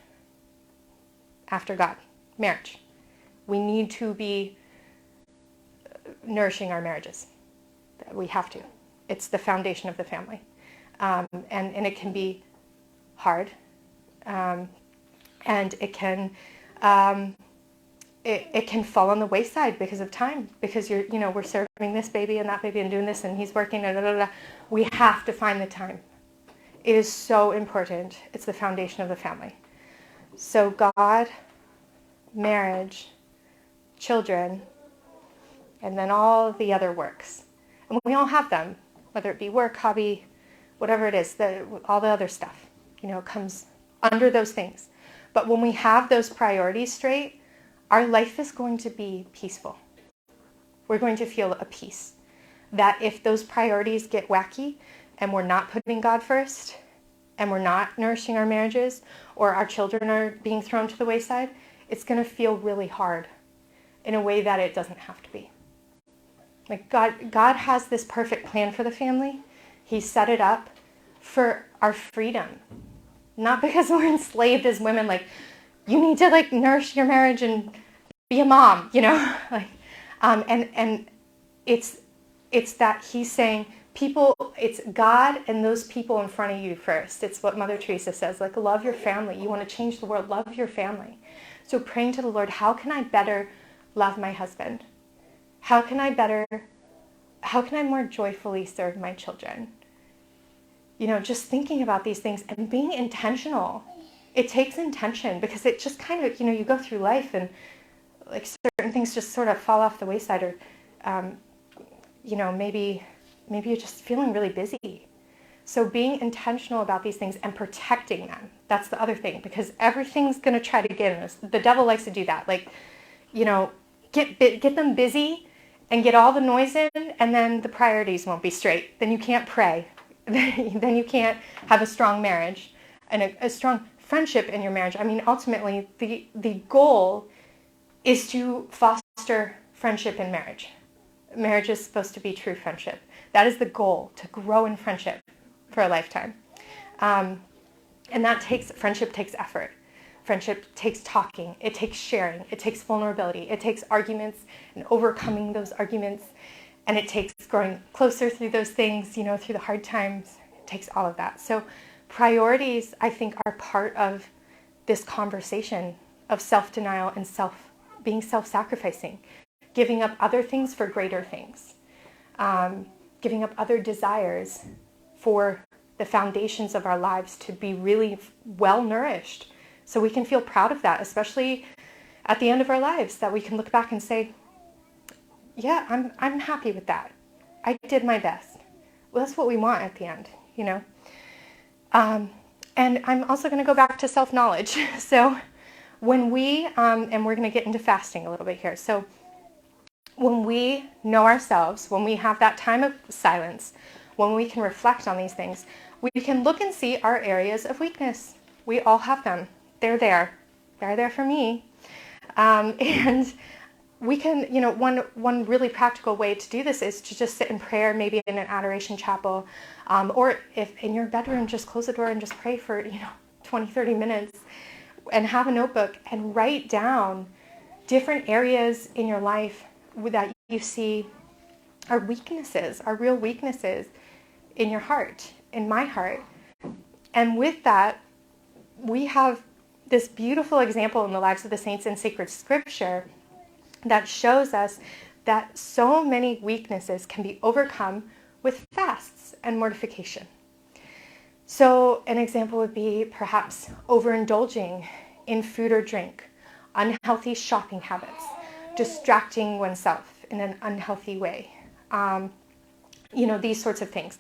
after God, marriage. We need to be nourishing our marriages. We have to. It's the foundation of the family. And it can be hard. And it can it can fall on the wayside because of time, because we're serving this baby and that baby and doing this and he's working and blah, blah, blah. We have to find the time. It is so important. It's the foundation of the family. So God, marriage, children, and then all the other works. And we all have them, whether it be work, hobby, whatever it is, all the other stuff, comes under those things. But when we have those priorities straight, our life is going to be peaceful. We're going to feel a peace. That if those priorities get wacky and we're not putting God first, and we're not nourishing our marriages, or our children are being thrown to the wayside, it's going to feel really hard in a way that it doesn't have to be. Like God has this perfect plan for the family. He set it up for our freedom. Not because we're enslaved as women, like, you need to like nourish your marriage and be a mom, and it's that he's saying, it's God and those people in front of you first. It's what Mother Teresa says, like, love your family. You want to change the world, love your family. So praying to the Lord, how can I better love my husband? How can I more joyfully serve my children? Just thinking about these things and being intentional. It takes intention, because it just kind of, you go through life and like certain things just sort of fall off the wayside, or, maybe you're just feeling really busy. So being intentional about these things and protecting them, that's the other thing, because everything's going to try to get in us. The devil likes to do that. Like, get them busy and get all the noise in, and then the priorities won't be straight. Then you can't pray. Then you can't have a strong marriage and a strong friendship in your marriage. I mean, ultimately, the goal is to foster friendship in marriage. Marriage is supposed to be true friendship. That is the goal, to grow in friendship for a lifetime. And friendship takes effort. Friendship takes talking. It takes sharing. It takes vulnerability. It takes arguments and overcoming those arguments. And it takes growing closer through those things, through the hard times. It takes all of that. So priorities, I think, are part of this conversation of self-denial and being self-sacrificing, giving up other things for greater things, giving up other desires for the foundations of our lives to be really well-nourished, so we can feel proud of that, especially at the end of our lives, that we can look back and say, yeah, I'm happy with that. I did my best. Well, that's what we want at the end, And I'm also going to go back to self-knowledge. So when we, and we're going to get into fasting a little bit here. So when we know ourselves, when we have that time of silence, when we can reflect on these things, we can look and see our areas of weakness. We all have them. They're there. They're there for me. And we can, one really practical way to do this is to just sit in prayer, maybe in an adoration chapel, or if in your bedroom, just close the door and just pray for, 20, 30 minutes, and have a notebook and write down different areas in your life that you see are weaknesses, are real weaknesses in your heart, in my heart. And with that, this beautiful example in the lives of the saints in sacred scripture that shows us that so many weaknesses can be overcome with fasts and mortification. So an example would be perhaps overindulging in food or drink, unhealthy shopping habits, distracting oneself in an unhealthy way, these sorts of things.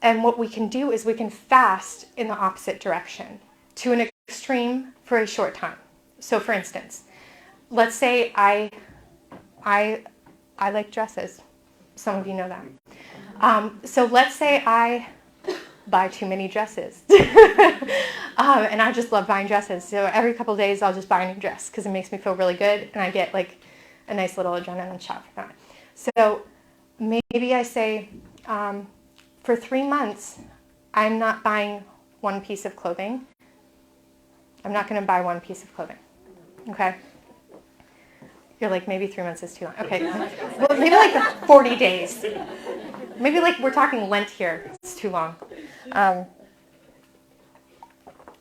And what we can do is we can fast in the opposite direction to an extreme for a short time. So for instance, let's say I like dresses. Some of you know that. So let's say I buy too many dresses. And I just love buying dresses. So every couple of days I'll just buy a new dress because it makes me feel really good and I get like a nice little adrenaline shot from that. So maybe I say, for 3 months, I'm not buying one piece of clothing. I'm not going to buy one piece of clothing. Okay? You're like, maybe 3 months is too long. Okay. Well, maybe like 40 days. Maybe like we're talking Lent here. It's too long.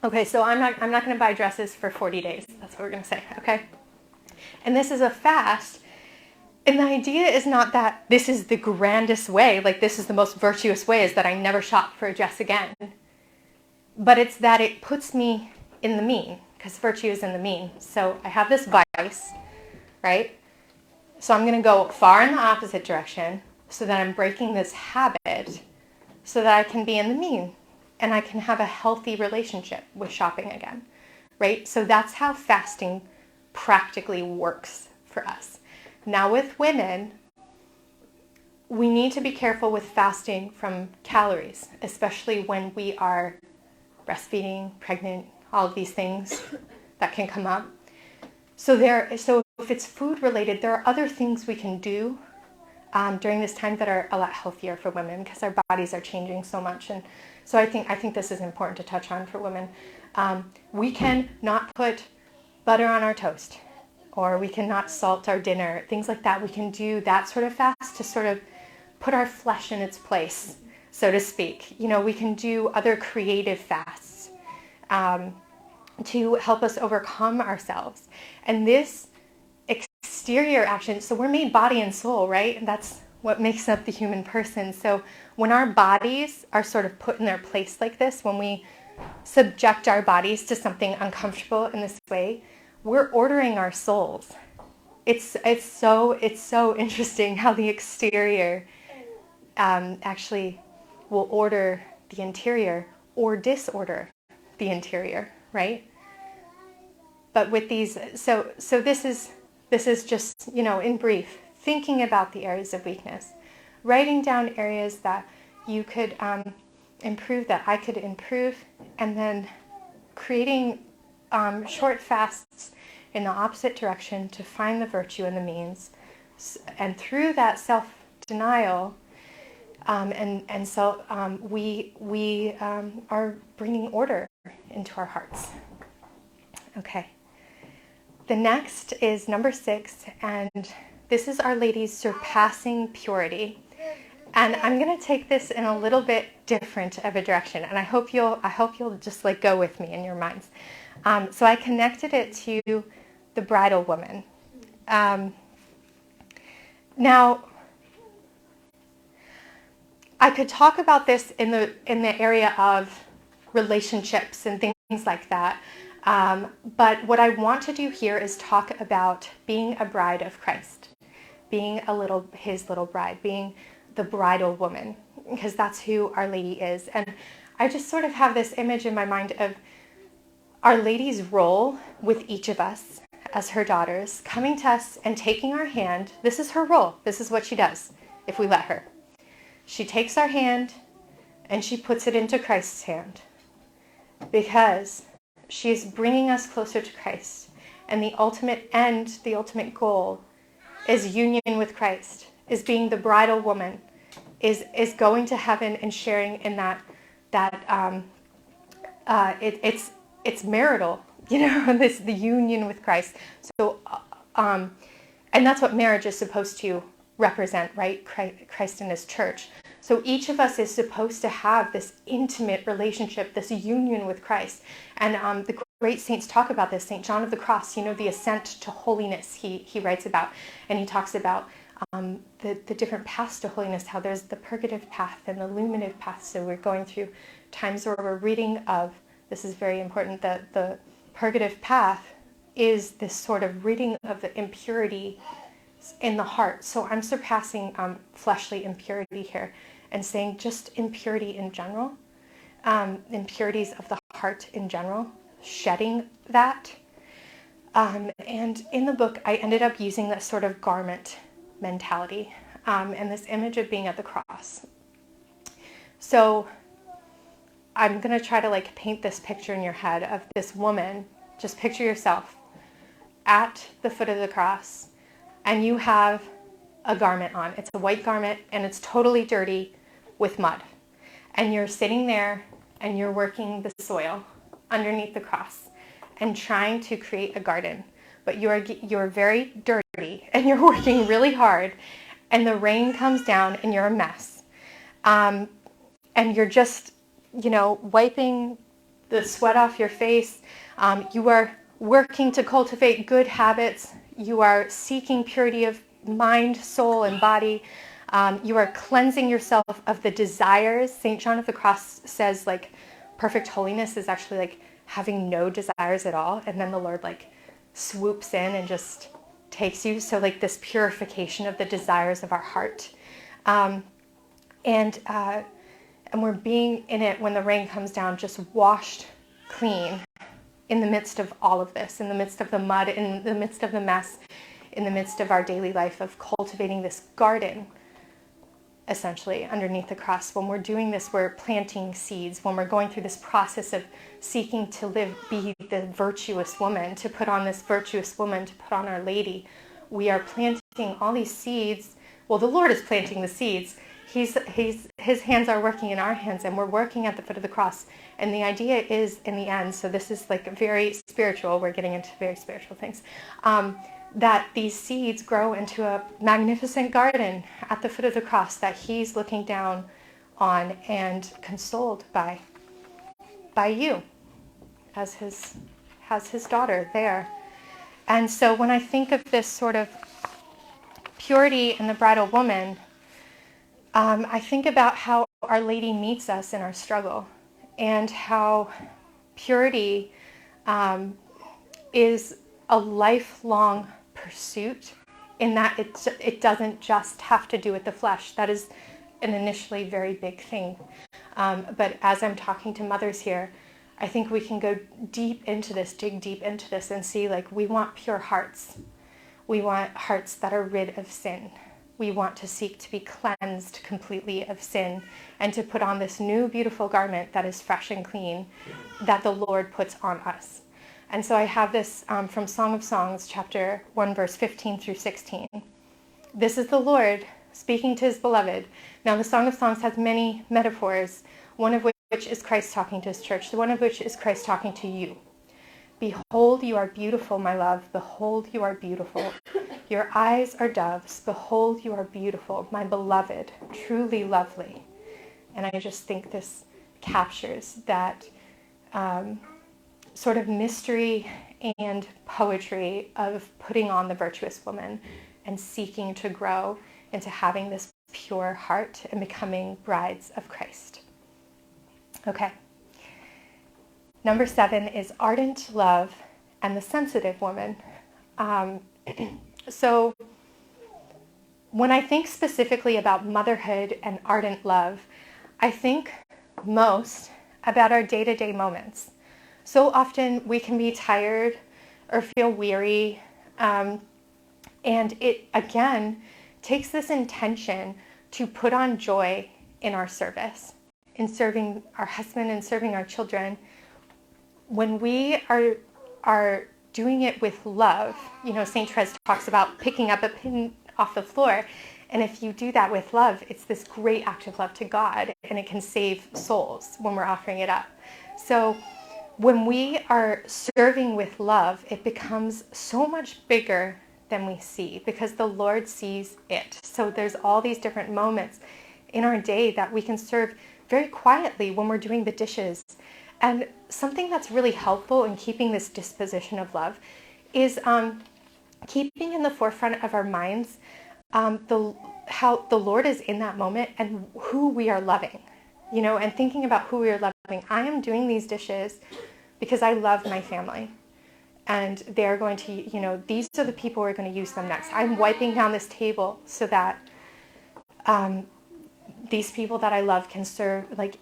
Okay, so I'm not going to buy dresses for 40 days. That's what we're going to say. Okay? And this is a fast. And the idea is not that this is the grandest way, like this is the most virtuous way, is that I never shop for a dress again. But it's that it puts me in the mean, because virtue is in the mean. So I have this vice, right? So I'm going to go far in the opposite direction so that I'm breaking this habit so that I can be in the mean and I can have a healthy relationship with shopping again, right? So that's how fasting practically works for us. Now with women, we need to be careful with fasting from calories, especially when we are breastfeeding, pregnant, all of these things that can come up. So if it's food related, there are other things we can do during this time that are a lot healthier for women because our bodies are changing so much. And so I think this is important to touch on for women. We can not put butter on our toast, or we cannot salt our dinner, things like that. We can do that sort of fast to sort of put our flesh in its place, so to speak. We can do other creative fasts to help us overcome ourselves. And this exterior action, so we're made body and soul, right? And that's what makes up the human person. So when our bodies are sort of put in their place like this, when we subject our bodies to something uncomfortable in this way, we're ordering our souls. It's so interesting how the exterior actually will order the interior or disorder the interior, right? But with these, so this is just, in brief, thinking about the areas of weakness, writing down areas that you could improve, that I could improve, and then creating short fasts in the opposite direction to find the virtue and the means, and through that self-denial, we are bringing order into our hearts. Okay. The next is number 6, and this is Our Lady's surpassing purity. And I'm going to take this in a little bit different of a direction, and I hope you'll just like go with me in your minds. So I connected it to the bridal woman. Now, I could talk about this in the area of relationships and things like that. But what I want to do here is talk about being a bride of Christ, being his little bride, being the bridal woman, because that's who Our Lady is. And I just sort of have this image in my mind of Our Lady's role with each of us as her daughters, coming to us and taking our hand. This is her role. This is what she does if we let her. She takes our hand and she puts it into Christ's hand, because she is bringing us closer to Christ. And the ultimate end, the ultimate goal is union with Christ, is being the bridal woman, is going to heaven and sharing in it's marital, the union with Christ. So, and that's what marriage is supposed to represent, right? Christ and his church. So each of us is supposed to have this intimate relationship, this union with Christ. And the great saints talk about this. St. John of the Cross, the ascent to holiness he writes about. And he talks about the different paths to holiness, how there's the purgative path and the illuminative path. So we're going through times where we're reading of, this is very important, that the purgative path is this sort of ridding of the impurity in the heart. So I'm surpassing fleshly impurity here and saying just impurity in general, impurities of the heart in general, shedding that. And in the book, I ended up using this sort of garment mentality and this image of being at the cross. So I'm going to try to paint this picture in your head of this woman. Just picture yourself at the foot of the cross, and you have a garment on. It's a white garment, and it's totally dirty with mud. And you're sitting there, and you're working the soil underneath the cross and trying to create a garden. But you're very dirty, and you're working really hard, and the rain comes down, and you're a mess. And you're just, wiping the sweat off your face. You are working to cultivate good habits. You are seeking purity of mind, soul, and body. You are cleansing yourself of the desires. St. John of the Cross says, perfect holiness is actually having no desires at all. And then the Lord swoops in and just takes you. So this purification of the desires of our heart. And we're being in it when the rain comes down, just washed clean in the midst of all of this, in the midst of the mud, in the midst of the mess, in the midst of our daily life of cultivating this garden, essentially, underneath the cross. When we're doing this, we're planting seeds. When we're going through this process of seeking to be the virtuous woman, to put on this virtuous woman, to put on Our Lady, we are planting all these seeds. Well, the Lord is planting the seeds. His hands are working in our hands, and we're working at the foot of the cross. And the idea is, in the end, so this is very spiritual, we're getting into very spiritual things, that these seeds grow into a magnificent garden at the foot of the cross that He's looking down on and consoled by you as his daughter there. And so when I think of this sort of purity in the bridal woman, I think about how Our Lady meets us in our struggle, and how purity is a lifelong pursuit, in that it doesn't just have to do with the flesh. That is an initially very big thing. But as I'm talking to mothers here, I think we can go deep into this, dig deep into this, and see we want pure hearts. We want hearts that are rid of sin. We want to seek to be cleansed completely of sin and to put on this new beautiful garment that is fresh and clean that the Lord puts on us. And so I have this from Song of Songs, chapter 1, verse 15 through 16. This is the Lord speaking to His beloved. Now the Song of Songs has many metaphors, one of which is Christ talking to His church, one of which is Christ talking to you. Behold, you are beautiful, my love. Behold, you are beautiful. Your eyes are doves. Behold, you are beautiful, my beloved, truly lovely. And I just think this captures that sort of mystery and poetry of putting on the virtuous woman and seeking to grow into having this pure heart and becoming brides of Christ. Okay. Number 7 is ardent love and the sensitive woman. So when I think specifically about motherhood and ardent love, I think most about our day-to-day moments. So often we can be tired or feel weary, and it, again, takes this intention to put on joy in our service, in serving our husband and serving our children. When we are doing it with love, St. Therese talks about picking up a pin off the floor. And if you do that with love, it's this great act of love to God, and it can save souls when we're offering it up. So when we are serving with love, it becomes so much bigger than we see, because the Lord sees it. So there's all these different moments in our day that we can serve very quietly when we're doing the dishes, And something that's really helpful in keeping this disposition of love is keeping in the forefront of our minds how the Lord is in that moment and who we are loving, and thinking about who we are loving. I am doing these dishes because I love my family. And they're going to, these are the people who are going to use them next. I'm wiping down this table so that these people that I love can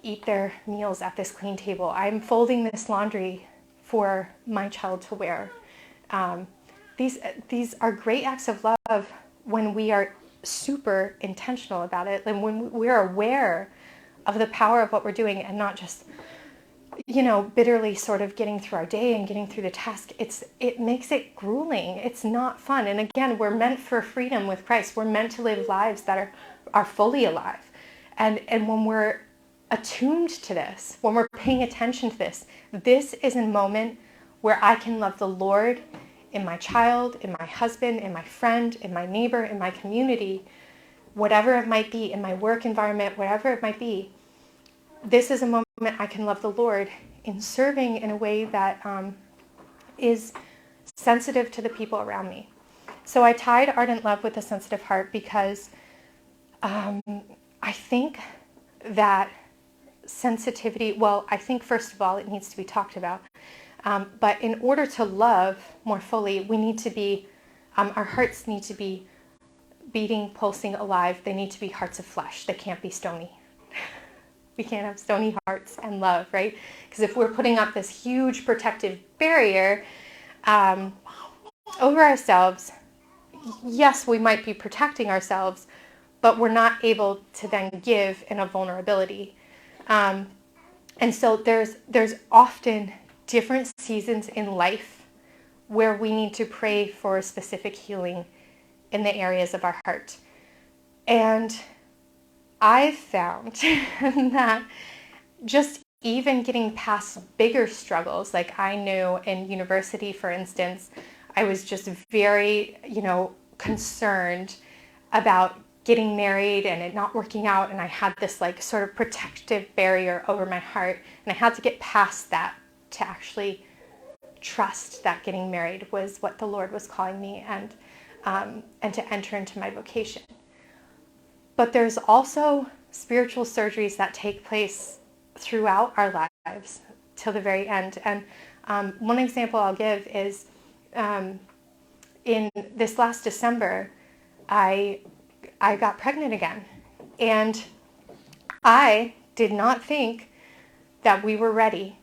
eat their meals at this clean table. I'm folding this laundry for my child to wear. These are great acts of love when we are super intentional about it, and when we're aware of the power of what we're doing and not just, bitterly sort of getting through our day and getting through the task. It makes it grueling. It's not fun. And again, we're meant for freedom with Christ. We're meant to live lives that are fully alive. And when we're attuned to this, when we're paying attention to this is a moment where I can love the Lord in my child, in my husband, in my friend, in my neighbor, in my community, whatever it might be, in my work environment, whatever it might be. This is a moment I can love the Lord in serving in a way that is sensitive to the people around me. So I tied ardent love with a sensitive heart because I think that sensitivity, I think first of all it needs to be talked about. But in order to love more fully, we need to be, our hearts need to be beating, pulsing, alive. They need to be hearts of flesh. They can't be stony. We can't have stony hearts and love, right? Because if we're putting up this huge protective barrier over ourselves, yes, we might be protecting ourselves, but we're not able to then give in a vulnerability. And so there's often different seasons in life where we need to pray for a specific healing in the areas of our heart. And I've found that just even getting past bigger struggles, like I knew in university, for instance, I was just very, concerned about getting married and it not working out. And I had this sort of protective barrier over my heart. And I had to get past that to actually trust that getting married was what the Lord was calling me and to enter into my vocation. But there's also spiritual surgeries that take place throughout our lives till the very end. And one example I'll give is in this last December, I got pregnant again. And I did not think that we were ready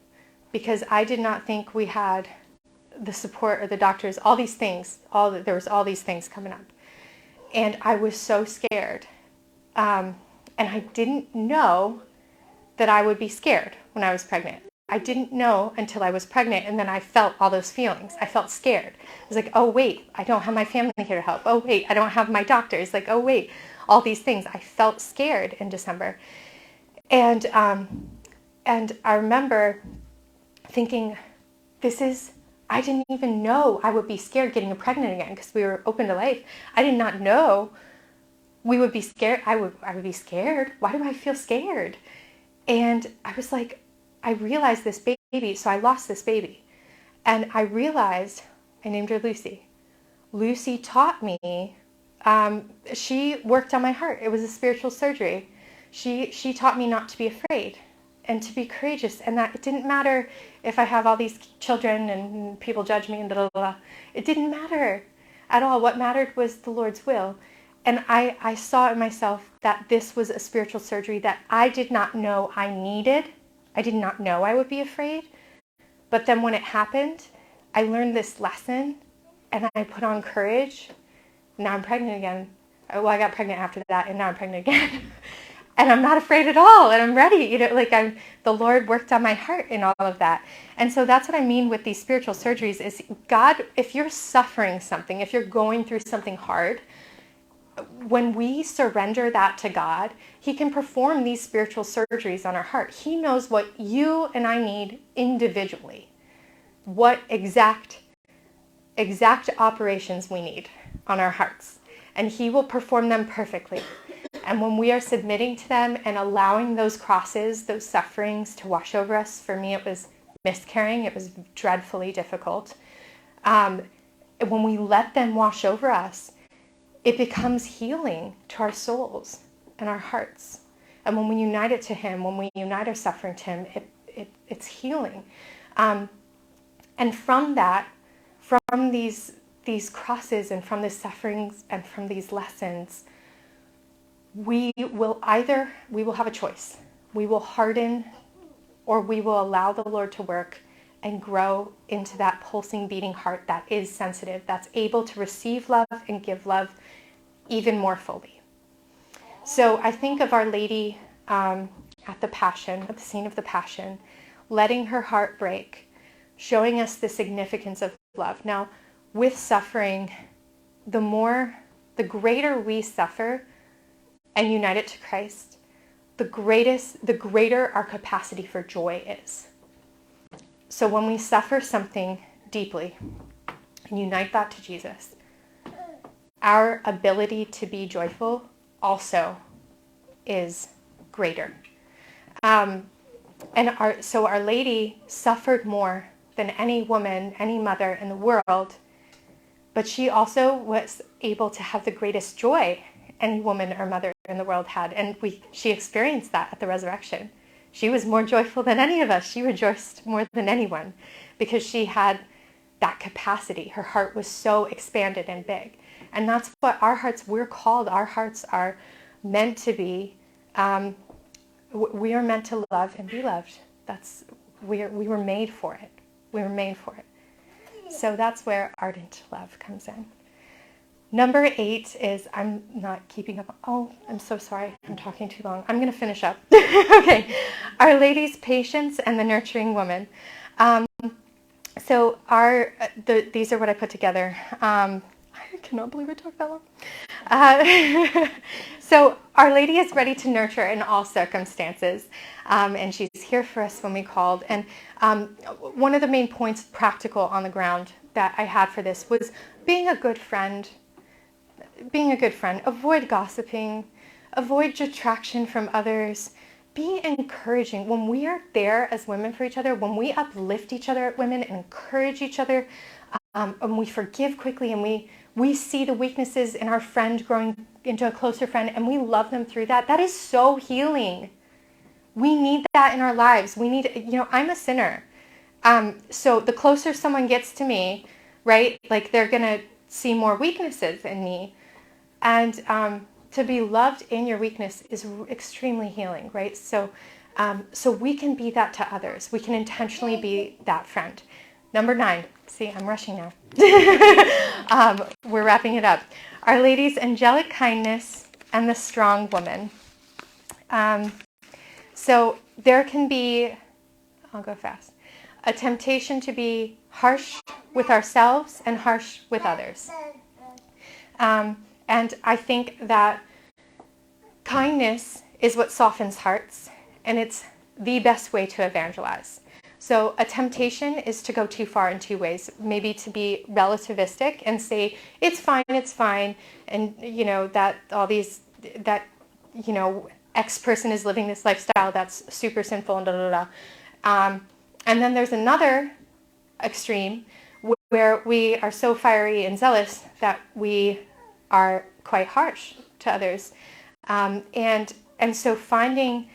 because I did not think we had the support or the doctors, all these things, there was all these things coming up. And I was so scared. And I didn't know that I would be scared when I was pregnant. I didn't know until I was pregnant, and then I felt all those feelings. I felt scared. I was like, oh, wait, I don't have my family here to help. Oh, wait, I don't have my doctors. Oh, wait, all these things. I felt scared in December. And I remember thinking, I didn't even know I would be scared getting pregnant again because we were open to life. I did not know we would be scared. I would be scared. Why do I feel scared? And I was like, I realized this baby, so I lost this baby. And I realized, I named her Lucy. Lucy taught me, she worked on my heart. It was a spiritual surgery. She taught me not to be afraid and to be courageous, and that it didn't matter if I have all these children and people judge me and blah, blah, blah. It didn't matter at all. What mattered was the Lord's will. And I saw in myself that this was a spiritual surgery that I did not know I needed. I did not know I would be afraid. But then when it happened, I learned this lesson and I put on courage. Now I'm pregnant again. Well, I got pregnant after that and now I'm pregnant again. And I'm not afraid at all. And I'm ready. The Lord worked on my heart in all of that. And so that's what I mean with these spiritual surgeries is God, if you're suffering something, if you're going through something hard, when we surrender that to God, He can perform these spiritual surgeries on our heart. He knows what you and I need individually, what exact operations we need on our hearts. And He will perform them perfectly. And when we are submitting to them and allowing those crosses, those sufferings to wash over us, for me it was miscarrying, it was dreadfully difficult. When we let them wash over us, it becomes healing to our souls and our hearts. And when we unite it to him, when we unite our suffering to him, it's healing. And from that, from these crosses and from the sufferings and from these lessons, we will have a choice. We will harden, or we will allow the Lord to work and grow into that pulsing, beating heart that is sensitive, that's able to receive love and give love even more fully. So I think of Our Lady at the scene of the Passion, letting her heart break, showing us the significance of love. Now, with suffering, the greater we suffer and unite it to Christ, the greater our capacity for joy is. So when we suffer something deeply and unite that to Jesus, our ability to be joyful also is greater. So Our Lady suffered more than any woman, any mother in the world, but she also was able to have the greatest joy any woman or mother in the world had. And she experienced that at the resurrection. She was more joyful than any of us. She rejoiced more than anyone because she had that capacity. Her heart was so expanded and big. And that's what our hearts are meant to be. We are meant to love and be loved. We were made for it. We were made for it. So that's where ardent love comes in. Number 8 is, I'm not keeping up. Oh, I'm so sorry. I'm talking too long. I'm going to finish up. Okay. Our Lady's patience and the nurturing woman. So these are what I put together. I cannot believe I talked that long. So Our Lady is ready to nurture in all circumstances. And she's here for us when we called. And one of the main points, practical on the ground, that I had for this was being a good friend. Being a good friend. Avoid gossiping. Avoid detraction from others. Be encouraging. When we are there as women for each other, when we uplift each other, women, and encourage each other, and we forgive quickly, and we see the weaknesses in our friend growing into a closer friend, and we love them through that, that is so healing. We need that in our lives. We need, I'm a sinner. So the closer someone gets to me, right, like they're going to see more weaknesses in me. And to be loved in your weakness is extremely healing, right? So we can be that to others. We can intentionally be that friend. Number 9. See, I'm rushing now. We're wrapping it up. Our Lady's angelic kindness and the strong woman. So there can be, I'll go fast, a temptation to be harsh with ourselves and harsh with others. And I think that kindness is what softens hearts, and it's the best way to evangelize. So a temptation is to go too far in two ways. Maybe to be relativistic and say, it's fine, and X person is living this lifestyle that's super sinful and and then there's another extreme where we are so fiery and zealous that we are quite harsh to others. And so finding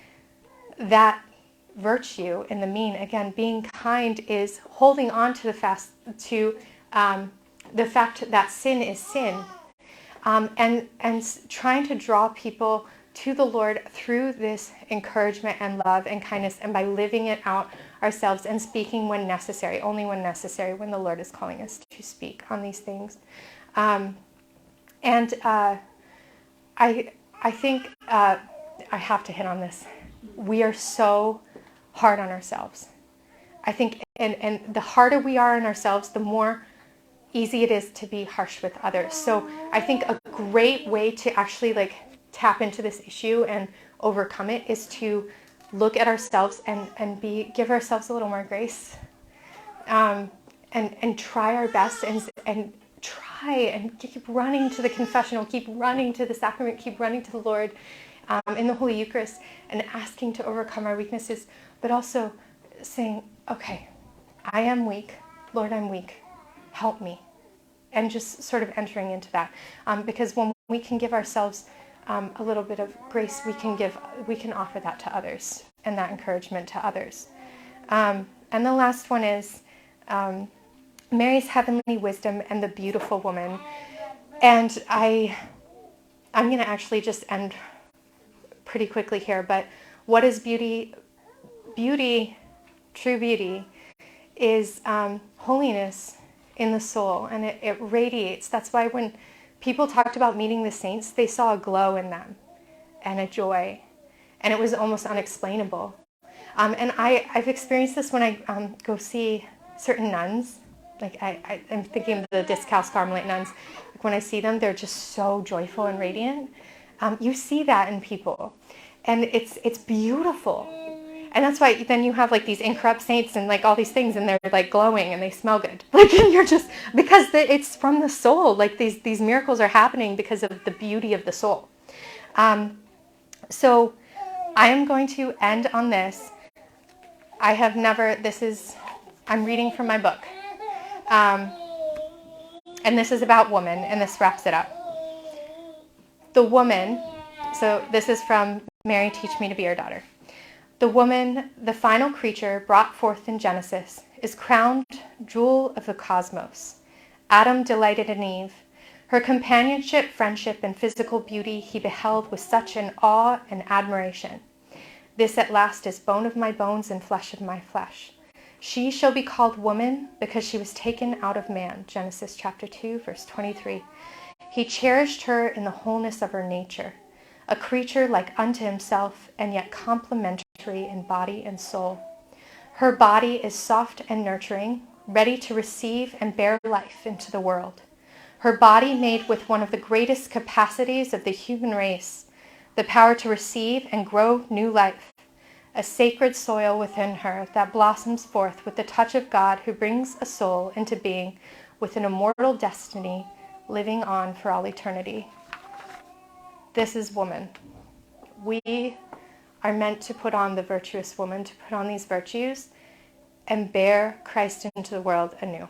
that virtue in the mean, again, being kind, is holding on to the fact that sin is sin, and trying to draw people to the Lord through this encouragement and love and kindness, and by living it out ourselves and speaking when necessary, only when necessary, when the Lord is calling us to speak on these things. I think I have to hit on this. We are so hard on ourselves. I think, and the harder we are on ourselves, the more easy it is to be harsh with others. So I think a great way to actually tap into this issue and overcome it is to look at ourselves and give ourselves a little more grace, and try our best and try and keep running to the confessional, keep running to the sacrament, keep running to the Lord in the Holy Eucharist and asking to overcome our weaknesses, but also saying, okay, I am weak. Lord, I'm weak. Help me. And just sort of entering into that. Because when we can give ourselves a little bit of grace, we can offer that to others and that encouragement to others. And the last one is Mary's heavenly wisdom and the beautiful woman. And I'm going to actually just end pretty quickly here, but what is beauty? Beauty, true beauty, is holiness in the soul, and it radiates. That's why when people talked about meeting the saints, they saw a glow in them and a joy, and it was almost unexplainable. And I've experienced this when I go see certain nuns. Like I'm thinking of the Discalced Carmelite nuns. Like when I see them, they're just so joyful and radiant. You see that in people, and it's beautiful. And that's why then you have like these incorrupt saints and like all these things, and they're like glowing and they smell good. Like you're just, because it's from the soul. Like these miracles are happening because of the beauty of the soul. So I am going to end on this. I'm reading from my book. And this is about woman, and this wraps it up. The woman, so this is from Mary, Teach Me to Be Your Daughter. The woman, the final creature brought forth in Genesis, is crowned jewel of the cosmos. Adam delighted in Eve. Her companionship, friendship, and physical beauty he beheld with such an awe and admiration. This at last is bone of my bones and flesh of my flesh. She shall be called woman because she was taken out of man. Genesis chapter 2, verse 23. He cherished her in the wholeness of her nature, a creature like unto himself and yet complementary in body and soul. Her body is soft and nurturing, ready to receive and bear life into the world. Her body made with one of the greatest capacities of the human race, the power to receive and grow new life, a sacred soil within her that blossoms forth with the touch of God who brings a soul into being with an immortal destiny living on for all eternity. This is woman. We are meant to put on the virtuous woman, to put on these virtues and bear Christ into the world anew.